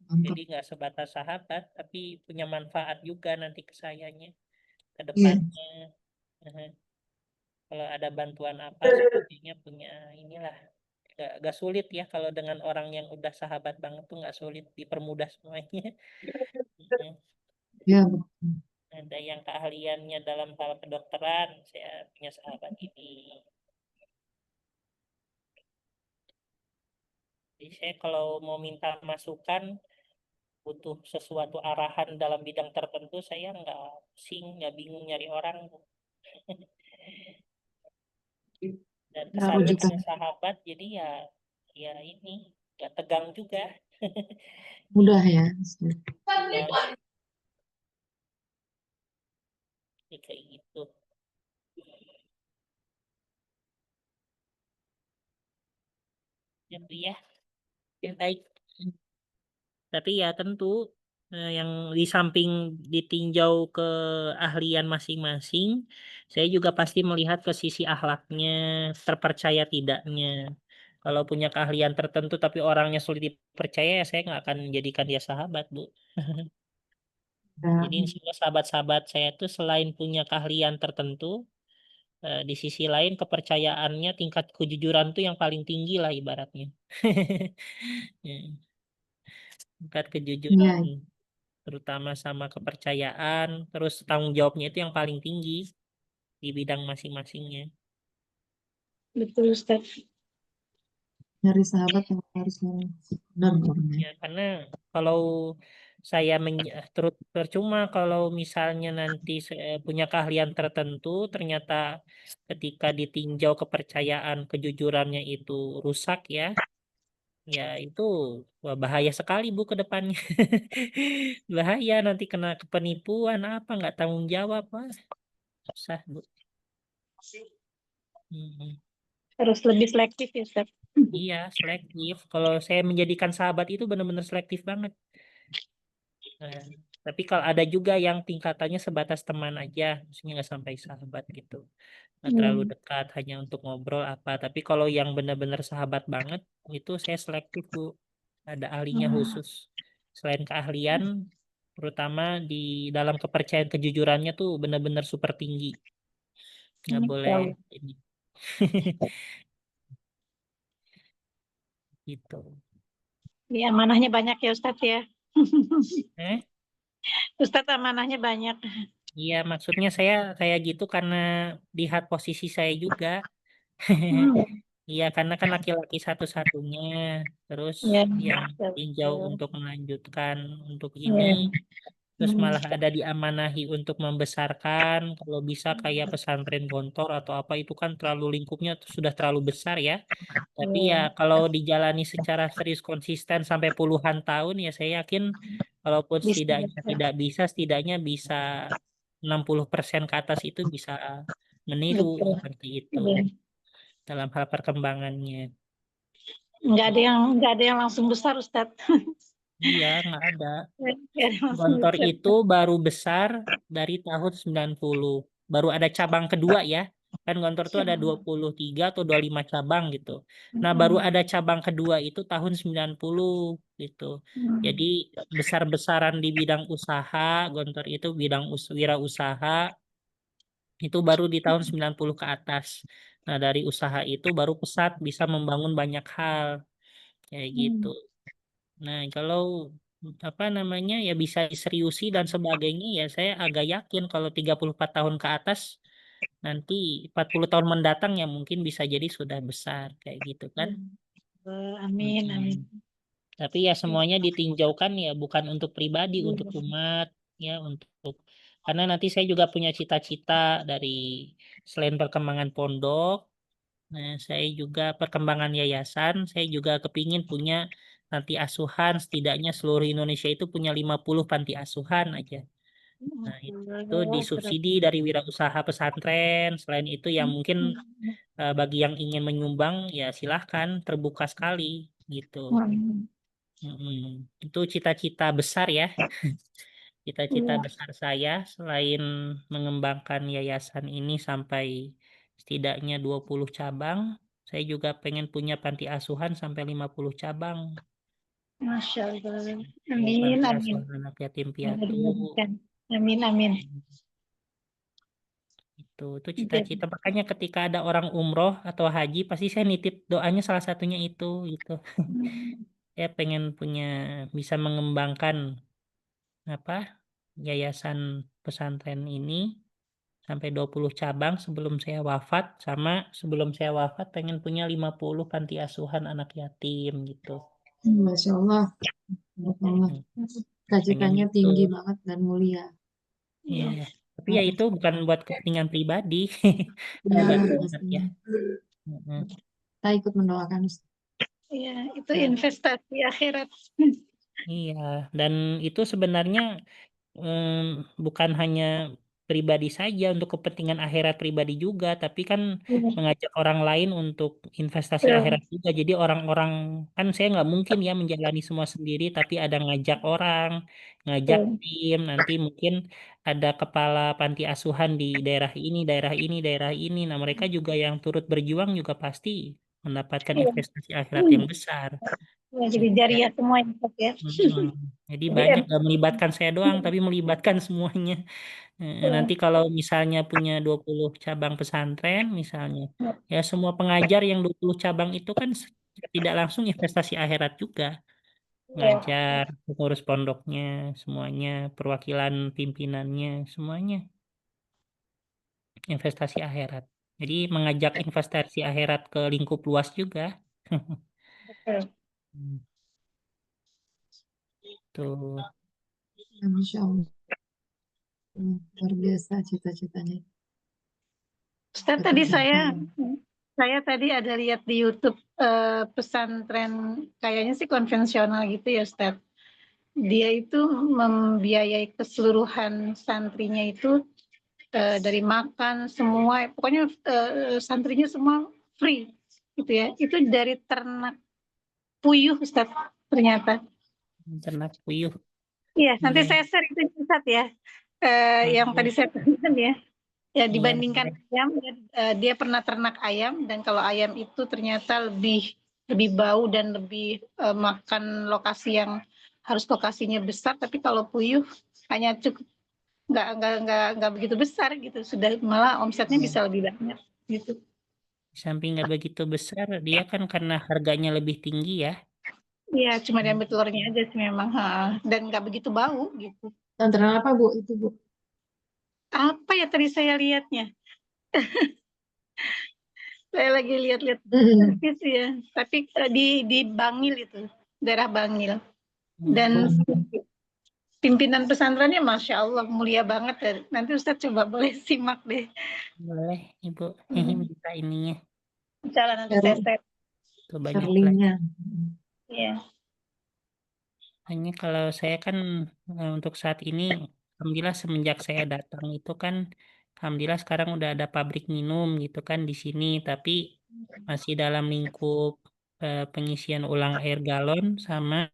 Mantap. Jadi nggak sebatas sahabat, tapi punya manfaat juga nanti ke sayanya, ke Iya, depannya. Eh, Kalau ada bantuan apa, sepertinya punya inilah. Gak sulit ya kalau dengan orang yang udah sahabat banget tuh nggak sulit, dipermudah semuanya. Eh, iya. Ada yang keahliannya dalam hal kedokteran, saya punya sahabat ini. Jadi saya kalau mau minta masukan, butuh sesuatu arahan dalam bidang tertentu, saya nggak pusing, nggak bingung nyari orang. Dan kesannya Rujukan. punya sahabat, jadi ya ya ini nggak tegang juga. Mudah ya. Mudah, ya kayak gitu. Ya, Bu, ya. Ya, baik. Tapi ya tentu yang di samping ditinjau keahlian masing-masing, saya juga pasti melihat ke sisi akhlaknya, terpercaya tidaknya. Kalau punya keahlian tertentu tapi orangnya sulit dipercaya, ya saya nggak akan menjadikan dia sahabat, Bu. Ya, Jadi insya Allah sahabat-sahabat saya itu selain punya keahlian tertentu, di sisi lain kepercayaannya, tingkat kejujuran tuh yang paling tinggi lah ibaratnya. Ya, tingkat kejujuran iya. terutama sama kepercayaan, terus tanggung jawabnya itu yang paling tinggi di bidang masing-masingnya. Betul Ustaz. Nyari sahabat yang harus benar orangnya. Ya, karena kalau saya terus percuma kalau misalnya nanti saya punya keahlian tertentu, ternyata ketika ditinjau kepercayaan kejujurannya itu rusak ya, ya itu wah, bahaya sekali Bu ke depannya. Bahaya nanti kena penipuan apa nggak tanggung jawab, Wah, susah Bu. Hmm. Harus lebih selektif ya, Ustaz. Iya, selektif. Kalau saya menjadikan sahabat itu benar-benar selektif banget. Nah, tapi kalau ada juga yang tingkatannya sebatas teman aja, maksudnya nggak sampai sahabat gitu. Nggak terlalu dekat, hanya untuk ngobrol apa. Tapi kalau yang benar-benar sahabat banget, itu saya selektif, Bu. Ada ahlinya khusus. Selain keahlian, terutama di dalam kepercayaan kejujurannya tuh benar-benar super tinggi. Nggak boleh ini. Gitu. Iya, amanahnya banyak ya Ustadz ya. Eh? Ustadz amanahnya banyak. Iya, maksudnya saya kayak gitu karena lihat posisi saya juga. Iya, karena kan laki-laki satu-satunya. Terus Iya, yang betul. tinjau untuk melanjutkan untuk Iya. ini. Terus malah ada diamanahi untuk membesarkan. Kalau bisa kayak pesantren Gontor atau apa itu kan terlalu lingkupnya sudah terlalu besar ya. Tapi ya kalau dijalani secara serius konsisten sampai puluhan tahun ya saya yakin walaupun Bisa, setidaknya bisa. tidak bisa setidaknya bisa 60% ke atas itu bisa meniru Betul. seperti itu Iya. dalam hal perkembangannya. Nggak ada yang langsung besar Ustadz. Iya, nggak ada. Nggak ada yang langsung Gontor besar. itu baru besar dari tahun 90. Baru ada cabang kedua ya. Kan Gontor itu ada 23 atau 25 cabang gitu. Nah, baru ada cabang kedua itu tahun 90 gitu. Jadi besar-besaran di bidang usaha, Gontor itu bidang wirausaha itu baru di tahun 90 ke atas. Nah, dari usaha itu baru pesat bisa membangun banyak hal kayak gitu. Nah, kalau apa namanya ya bisa diseriusi dan sebagainya ya saya agak yakin kalau 34 tahun ke atas nanti 40 tahun mendatang ya mungkin bisa jadi sudah besar kayak gitu kan. Amin, amin. Mm-mm. Tapi ya semuanya ditinjaukan ya bukan untuk pribadi, untuk umat ya untuk karena nanti saya juga punya cita-cita dari selain perkembangan pondok. Nah, saya juga perkembangan yayasan, saya juga kepingin punya panti asuhan, setidaknya seluruh Indonesia itu punya 50 panti asuhan aja. Nah, itu disubsidi dari wirausaha pesantren. Selain itu ya mungkin bagi yang ingin menyumbang ya silahkan, terbuka sekali gitu. Itu cita-cita besar ya. Cita-cita besar saya selain mengembangkan yayasan ini sampai setidaknya 20 cabang, saya juga pengen punya panti asuhan sampai 50 cabang. Masya Allah. Ya, Amin, panti amin. asuhan anak yatim Semoga piatu. dimudahkan. Amin, amin. Itu cita-cita. Makanya ketika ada orang umroh atau haji, pasti saya nitip doanya salah satunya itu gitu. Saya pengen punya bisa mengembangkan apa yayasan pesantren ini sampai 20 cabang sebelum saya wafat sama sebelum saya wafat pengen punya 50 panti asuhan anak yatim gitu. Masya Allah. Allah. Hmm. Cita-citanya Pengen tinggi itu. banget dan mulia. Iya. Tapi ya itu bukan buat kepentingan pribadi. Ya, Sahabat ya. pastinya. Mm-mm. Kita ikut mendoakan Ustaz. Iya, itu investasi akhirat. Iya, dan itu sebenarnya bukan hanya pribadi saja untuk kepentingan akhirat pribadi juga, tapi kan mengajak orang lain untuk investasi akhirat juga. Jadi orang-orang kan saya nggak mungkin ya menjalani semua sendiri, tapi ada ngajak orang, ngajak tim. Nanti mungkin ada kepala panti asuhan di daerah ini, daerah ini, daerah ini. Nah mereka juga yang turut berjuang juga pasti mendapatkan investasi akhirat yang besar. Ya, jadi jariah semua ya, Ustaz, ya. Jadi Jadi, banyak gak melibatkan saya doang, tapi melibatkan semuanya. Nanti kalau misalnya punya 20 cabang pesantren misalnya, ya semua pengajar yang 20 cabang itu kan tidak langsung investasi akhirat juga. Ngajar, pengurus pondoknya, semuanya, perwakilan pimpinannya, semuanya investasi akhirat. Jadi mengajak investasi akhirat ke lingkup luas juga. Tuh. Ya, Masya Allah. Luar biasa cita-citanya. Ustaz, tadi saya tadi ada lihat di YouTube pesantren kayaknya sih konvensional gitu ya Ustaz. Dia itu membiayai keseluruhan santrinya itu dari makan semua, pokoknya santrinya semua free. gitu ya. Itu dari ternak puyuh Ustaz ternyata. Ternak puyuh. Iya, nanti Iya. saya share itu Ustaz ya. Yang tadi saya tanyakan ya. Ya Iya, dibandingkan boleh. ayam, dia pernah ternak ayam dan kalau ayam itu ternyata lebih bau dan lebih makan lokasi yang harus lokasinya besar. Tapi kalau puyuh hanya cukup nggak begitu besar gitu. Sudah malah omsetnya bisa lebih banyak gitu. Di samping nggak begitu besar, dia kan karena harganya lebih tinggi ya. Iya, cuma diambil telurnya aja sih memang. Ha. Dan nggak begitu bau gitu. Antara apa Bu itu Bu? Apa ya tadi saya lihatnya? Saya lagi lihat-lihat servis ya. Tapi di Bangil itu, daerah Bangil. Dan pimpinan pesantrennya Masya Allah mulia banget. Nanti Ustadz coba boleh simak deh. Boleh, Ibu. Bisa ininya. Insyaallah nanti saya share. Tuh banyak Sterlingnya. Iya. Hanya kalau saya kan untuk saat ini, alhamdulillah semenjak saya datang itu kan, alhamdulillah sekarang udah ada pabrik minum gitu kan di sini, tapi masih dalam lingkup pengisian ulang air galon sama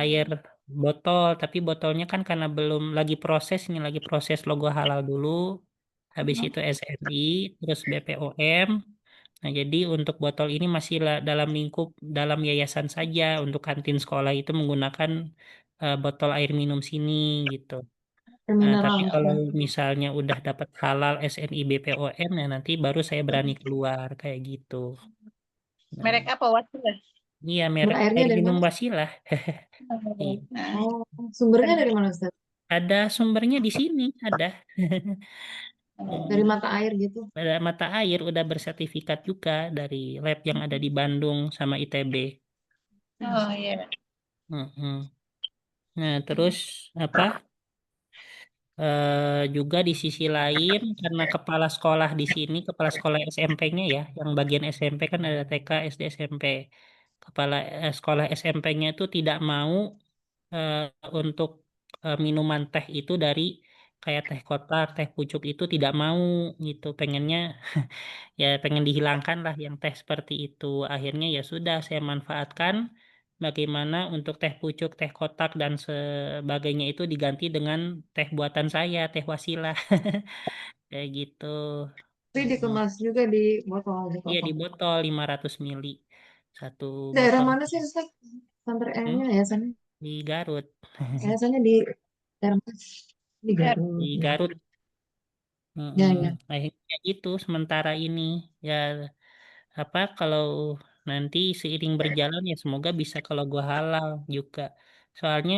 air botol, tapi botolnya kan karena belum lagi proses, ini lagi proses logo halal dulu, habis itu SNI, terus BPOM. Nah, jadi untuk botol ini masih dalam lingkup dalam yayasan saja. Untuk kantin sekolah itu menggunakan botol air minum sini gitu. Nah, Mineral. tapi kalau misalnya udah dapat halal SNI BPOM, ya nanti baru saya berani keluar kayak gitu. Nah, Merek apa Wasilah? iya merek Airnya air dari minum mana? Wasilah. Iya. Nah, Oh, sumbernya dari mana Ustaz? Ada sumbernya di sini, ada. Dari mata air gitu. Ada mata air udah bersertifikat juga dari lab yang ada di Bandung sama ITB. oh iya. Mm-mm. Nah, terus apa? Juga di sisi lain karena kepala sekolah di sini, kepala sekolah SMP-nya ya, yang bagian SMP kan ada TK, SD, SMP. Kepala sekolah SMP-nya itu tidak mau eh, untuk minuman teh itu dari kayak teh kotak, teh pucuk itu tidak mau gitu. Pengennya ya pengen dihilangkan lah yang teh seperti itu. Akhirnya ya sudah saya manfaatkan bagaimana untuk teh pucuk, teh kotak dan sebagainya itu diganti dengan teh buatan saya, teh Wasilah. Kayak gitu. Tapi Mm. dikemas juga di botol, di Iya di kotak. botol 500 mili satu Daerah botol. mana sih Ustaz? Sumber Hmm? airnya yayasannya? Di Garut. Yayasannya di daerah mana? Di Garut. Di Ya. Garut. Ya, Mm-mm. ya. Akhirnya gitu sementara ini ya apa kalau nanti seiring berjalan ya semoga bisa kalau gua halal juga. Soalnya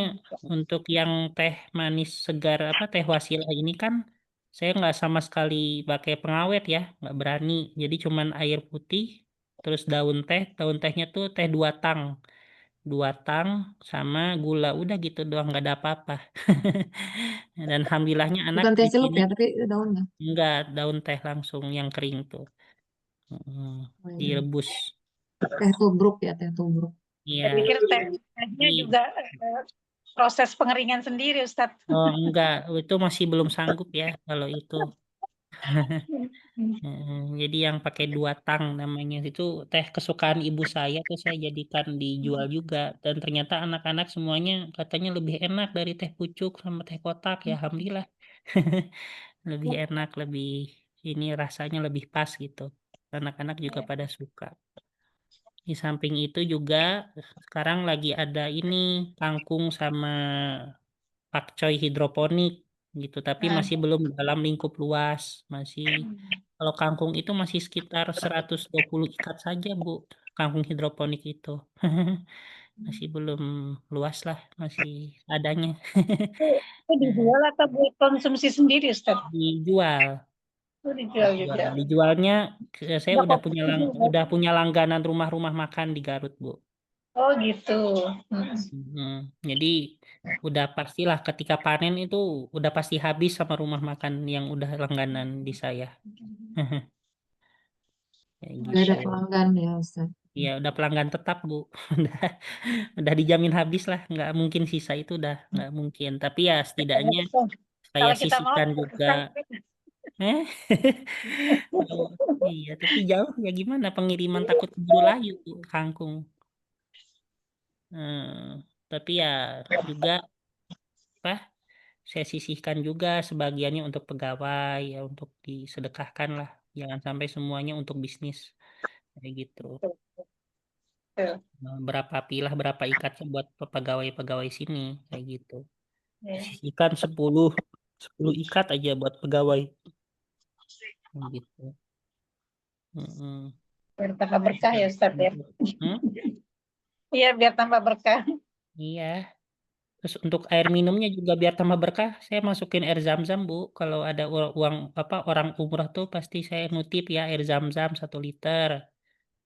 untuk yang teh manis segar apa teh Wasilah ini kan saya nggak sama sekali pakai pengawet ya, nggak berani. Jadi cuman air putih, terus daun tehnya tuh teh 2 tang sama gula udah gitu doang nggak ada apa-apa. Dan alhamdulillahnya anak Bukan teh di celup sini ya, tapi daunnya. enggak daun teh langsung yang kering tuh. Mm, Oh, iya. direbus. Teh tubruk ya, teh tubruk. Iya. Saya pikir tehnya Di, juga proses pengeringan sendiri Ustadz. oh enggak, itu masih belum sanggup ya kalau itu. Jadi yang pakai 2 tang namanya itu teh kesukaan ibu saya tuh saya jadikan dijual juga dan ternyata anak-anak semuanya katanya lebih enak dari teh pucuk sama teh kotak ya alhamdulillah. Lebih enak, lebih ini rasanya lebih pas gitu. Anak-anak juga pada suka. Di samping itu juga sekarang lagi ada ini kangkung sama pakcoy hidroponik gitu, tapi masih belum dalam lingkup luas. Masih kalau kangkung itu masih sekitar 120 ikat saja, Bu. Kangkung hidroponik itu. Masih belum luas lah, masih adanya. Itu dijual atau buat konsumsi sendiri Ustadz? Dijual. Itu dijual juga. Dijualnya saya Nggak udah konsumsi juga. udah punya langganan rumah-rumah makan di Garut, Bu. Oh gitu. Hmm, jadi udah pastilah ketika panen itu udah pasti habis sama rumah makan yang udah langganan di saya. Kayak Gak ada gitu. pelanggan ya Ustaz. Iya, udah pelanggan tetap, Bu. Udah, udah dijamin habis lah. Nggak mungkin sisa itu udah nggak mungkin. Tapi ya setidaknya saya Kalau kita mau sisihkan juga. Eh? Iya, tapi jauh ya gimana pengiriman takut keburu layu kangkung. Tapi ya juga apa? Saya sisihkan juga sebagiannya untuk pegawai ya untuk disedekahkan lah. Jangan sampai semuanya untuk bisnis kayak gitu. Betul. Berapa pilah berapa ikatnya buat pegawai-pegawai sini kayak gitu. Ya. Sisihkan 10 ikat aja buat pegawai gitu. Mm-mm. Biar tambah berkah ya Ustaz ya. Hmm? Iya biar tambah berkah. Iya. Terus untuk air minumnya juga biar tambah berkah, saya masukin air zam-zam, Bu. Kalau ada uang apa orang umrah tuh pasti saya nutip ya air zam-zam 1 liter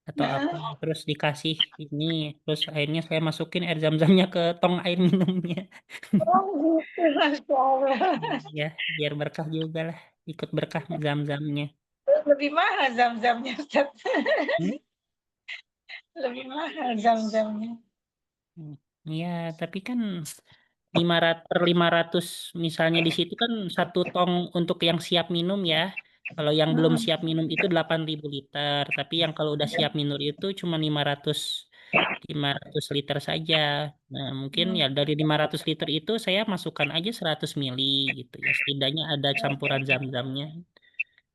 atau apa. Terus dikasih ini, terus airnya saya masukin air zam-zamnya ke tong air minumnya. Oh gitu, Masya Allah. Ya, biar berkah juga lah. Ikut berkah zam-zamnya. Lebih mahal zam-zamnya Ustaz. Hmm? Lebih mahal zam-zamnya. Iya, tapi kan 500 misalnya di situ kan 1 tong untuk yang siap minum ya. Kalau yang belum siap minum itu 8.000 liter, tapi yang kalau udah siap minum itu cuma 500 liter saja. Nah, mungkin ya dari 500 liter itu saya masukkan aja 100 mili gitu ya. Setidaknya ada campuran zam-zamnya,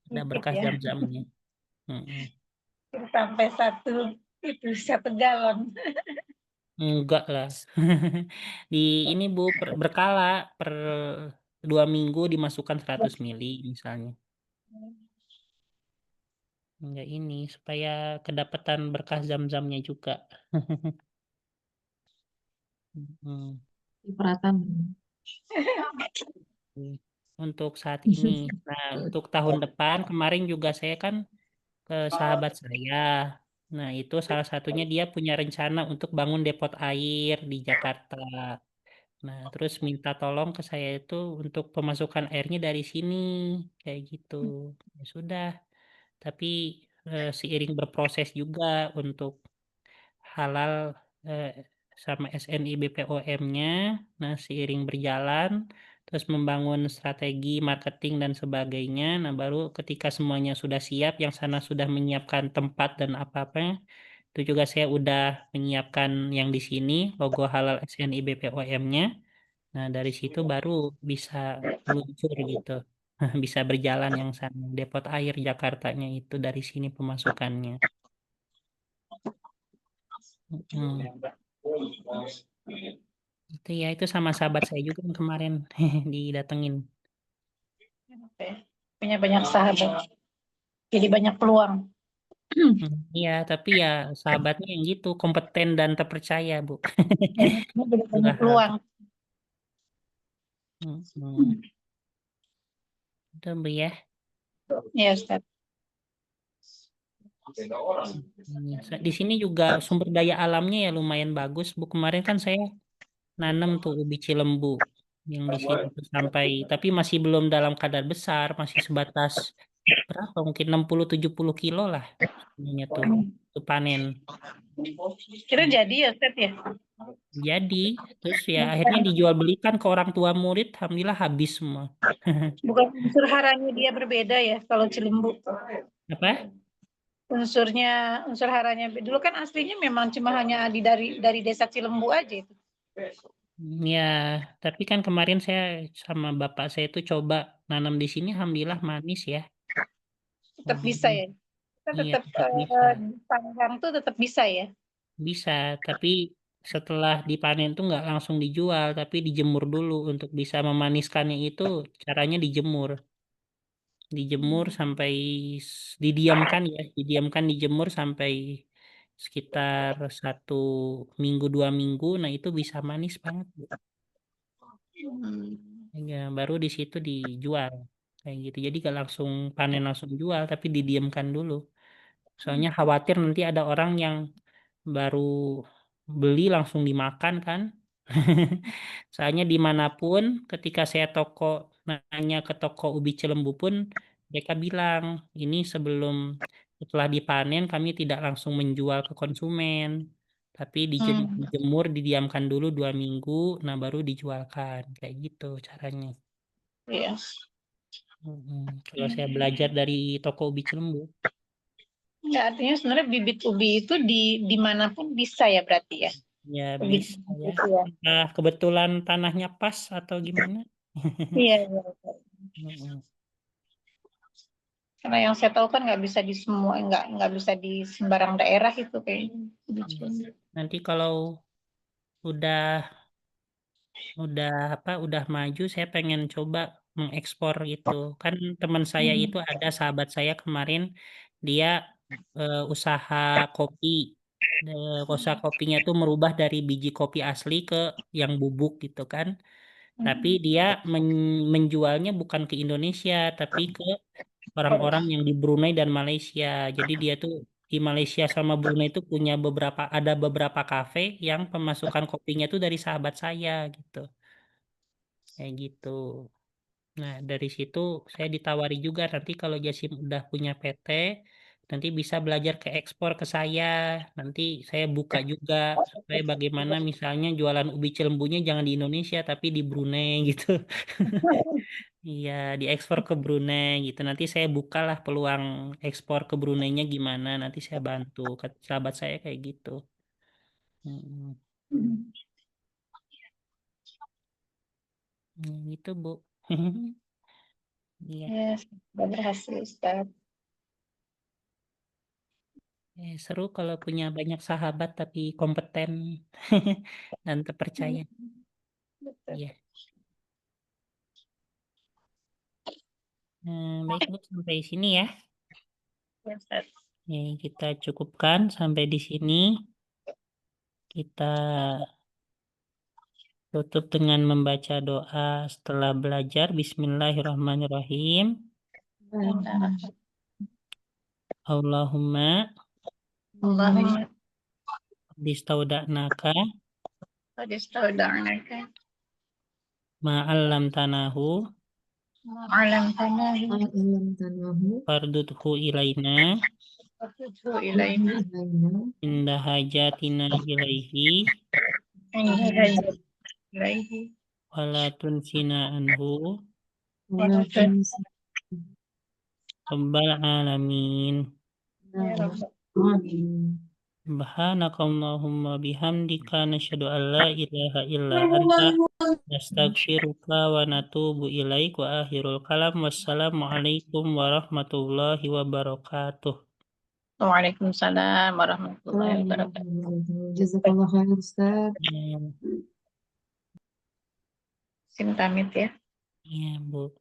ada Sedikit berkah ya. zam-zamnya. Mm-mm. Sampai 1 galon. Enggak lah. Di ini Bu berkala per 2 minggu dimasukkan 100 mili misalnya. Enggak ini supaya kedapatan berkah zam-zamnya juga. Hmm. Cipratan. Untuk saat ini. Nah, untuk tahun depan kemarin juga saya kan ke sahabat saya. Nah, itu salah satunya dia punya rencana untuk bangun depot air di Jakarta. Nah, terus minta tolong ke saya itu untuk pemasukan airnya dari sini, kayak gitu. Ya sudah, tapi seiring berproses juga untuk halal eh, sama SNI BPOM-nya, nah seiring berjalan, terus membangun strategi marketing dan sebagainya, nah baru ketika semuanya sudah siap, yang sana sudah menyiapkan tempat dan apa-apa, itu juga saya udah menyiapkan yang di sini, logo halal SNI BPOM-nya. Nah, dari situ baru bisa meluncur gitu. Bisa berjalan yang sana. Depot air Jakartanya itu dari sini pemasukannya. Hmm. Itu ya, itu sama sahabat saya juga yang kemarin didatengin. Punya banyak sahabat. Jadi banyak peluang. Iya, tapi ya sahabatnya yang gitu, kompeten dan terpercaya, Bu. Ini banyak Dua hal. peluang. Itu, Bu ya. Ya Ustaz. Di sini juga sumber daya alamnya ya lumayan bagus, Bu. Kemarin kan saya nanam tuh ubi cilembu yang di sini tuh sampai tapi masih belum dalam kadar besar, masih sebatas berapa mungkin 60-70 kilo lah sebenarnya tuh panen. Kira jadi ya Ustaz ya? Jadi terus ya akhirnya dijual belikan ke orang tua murid, alhamdulillah habis semua. Bukan unsur haranya dia berbeda ya kalau Cilembu. Apa? Unsur haranya dulu kan aslinya memang cuma hanya dari desa Cilembu aja itu. Ya, tapi kan kemarin saya sama bapak saya itu coba nanam di sini, alhamdulillah manis ya. Tetap bisa ya. Kita Iya, tetap tetap bisa. panggang tuh tetap bisa ya. Bisa, tapi setelah dipanen tuh nggak langsung dijual, tapi dijemur dulu untuk bisa memaniskannya itu caranya dijemur. Dijemur sampai didiamkan ya, didiamkan dijemur sampai sekitar 1 minggu 2 minggu, nah itu bisa manis banget, Bu. Ya, baru di situ dijual kayak gitu. Jadi nggak langsung panen langsung jual, tapi didiamkan dulu. Soalnya khawatir nanti ada orang yang baru beli langsung dimakan kan. Soalnya dimanapun ketika saya nanya ke toko ubi Cilembu pun mereka bilang ini setelah dipanen kami tidak langsung menjual ke konsumen, tapi dijemur didiamkan dulu 2 minggu, nah baru dijualkan kayak gitu caranya. Iya. Kalau saya belajar dari toko ubi Cilembu. Ya, artinya sebenarnya bibit ubi itu dimanapun bisa ya berarti ya. Ya Ubi bisa ya. itu ya. Entah kebetulan tanahnya pas atau gimana. Iya, iya. Mm-mm. Karena yang saya tahu kan nggak bisa di semua, nggak bisa di sembarang daerah itu kayaknya. Nanti kalau udah udah maju, saya pengen coba mengekspor itu. Kan teman saya itu ada sahabat saya kemarin, dia usaha kopi. Usaha kopinya tuh merubah dari biji kopi asli ke yang bubuk gitu kan. Tapi dia menjualnya bukan ke Indonesia, tapi ke orang-orang yang di Brunei dan Malaysia. Jadi dia tuh di Malaysia sama Brunei itu ada beberapa kafe yang pemasukan kopinya tuh dari sahabat saya gitu. Kayak gitu. Nah, dari situ saya ditawari juga nanti kalau Jasim udah punya PT, nanti bisa belajar ke ekspor ke saya. Nanti saya buka juga supaya bagaimana misalnya jualan ubi Cilembunya jangan di Indonesia tapi di Brunei gitu. Iya, diekspor ke Brunei gitu. Nanti saya bukalah peluang ekspor ke Bruneinya gimana. Nanti saya bantu. Kata sahabat saya kayak gitu. Mm, gitu, Bu. Iya. Ya, sudah berhasil Ustaz. Seru kalau punya banyak sahabat tapi kompeten dan terpercaya. Betul. Iya. Baik, Bu, sampai sini ya. Ya, Ustaz. Kita cukupkan sampai di sini. Kita tutup dengan membaca doa setelah belajar. Bismillahirrahmanirrahim. Allahumma Allahumma bistauda'naka qad istaudarnaka ma'allam tanahu alam tanahi Alam tanahu fardudhu ilaina fatudhu ilaina inda hajatina ilaihi ilaihi wala tunsina anhu wala tunsi rabbal alamin. ya Rabbal amin. Subhanakallahumma bihamdika nasyhadu an la ilaha illa anta nastaghfiruka wa natubu ilaik wa akhirul kalam wassalamualaikum warahmatullahi wabarakatuh. Waalaikumsalam warahmatullahi wabarakatuh. Jazakallah khair Ustaz. Ya, Sim pamit ya. ya, Bu.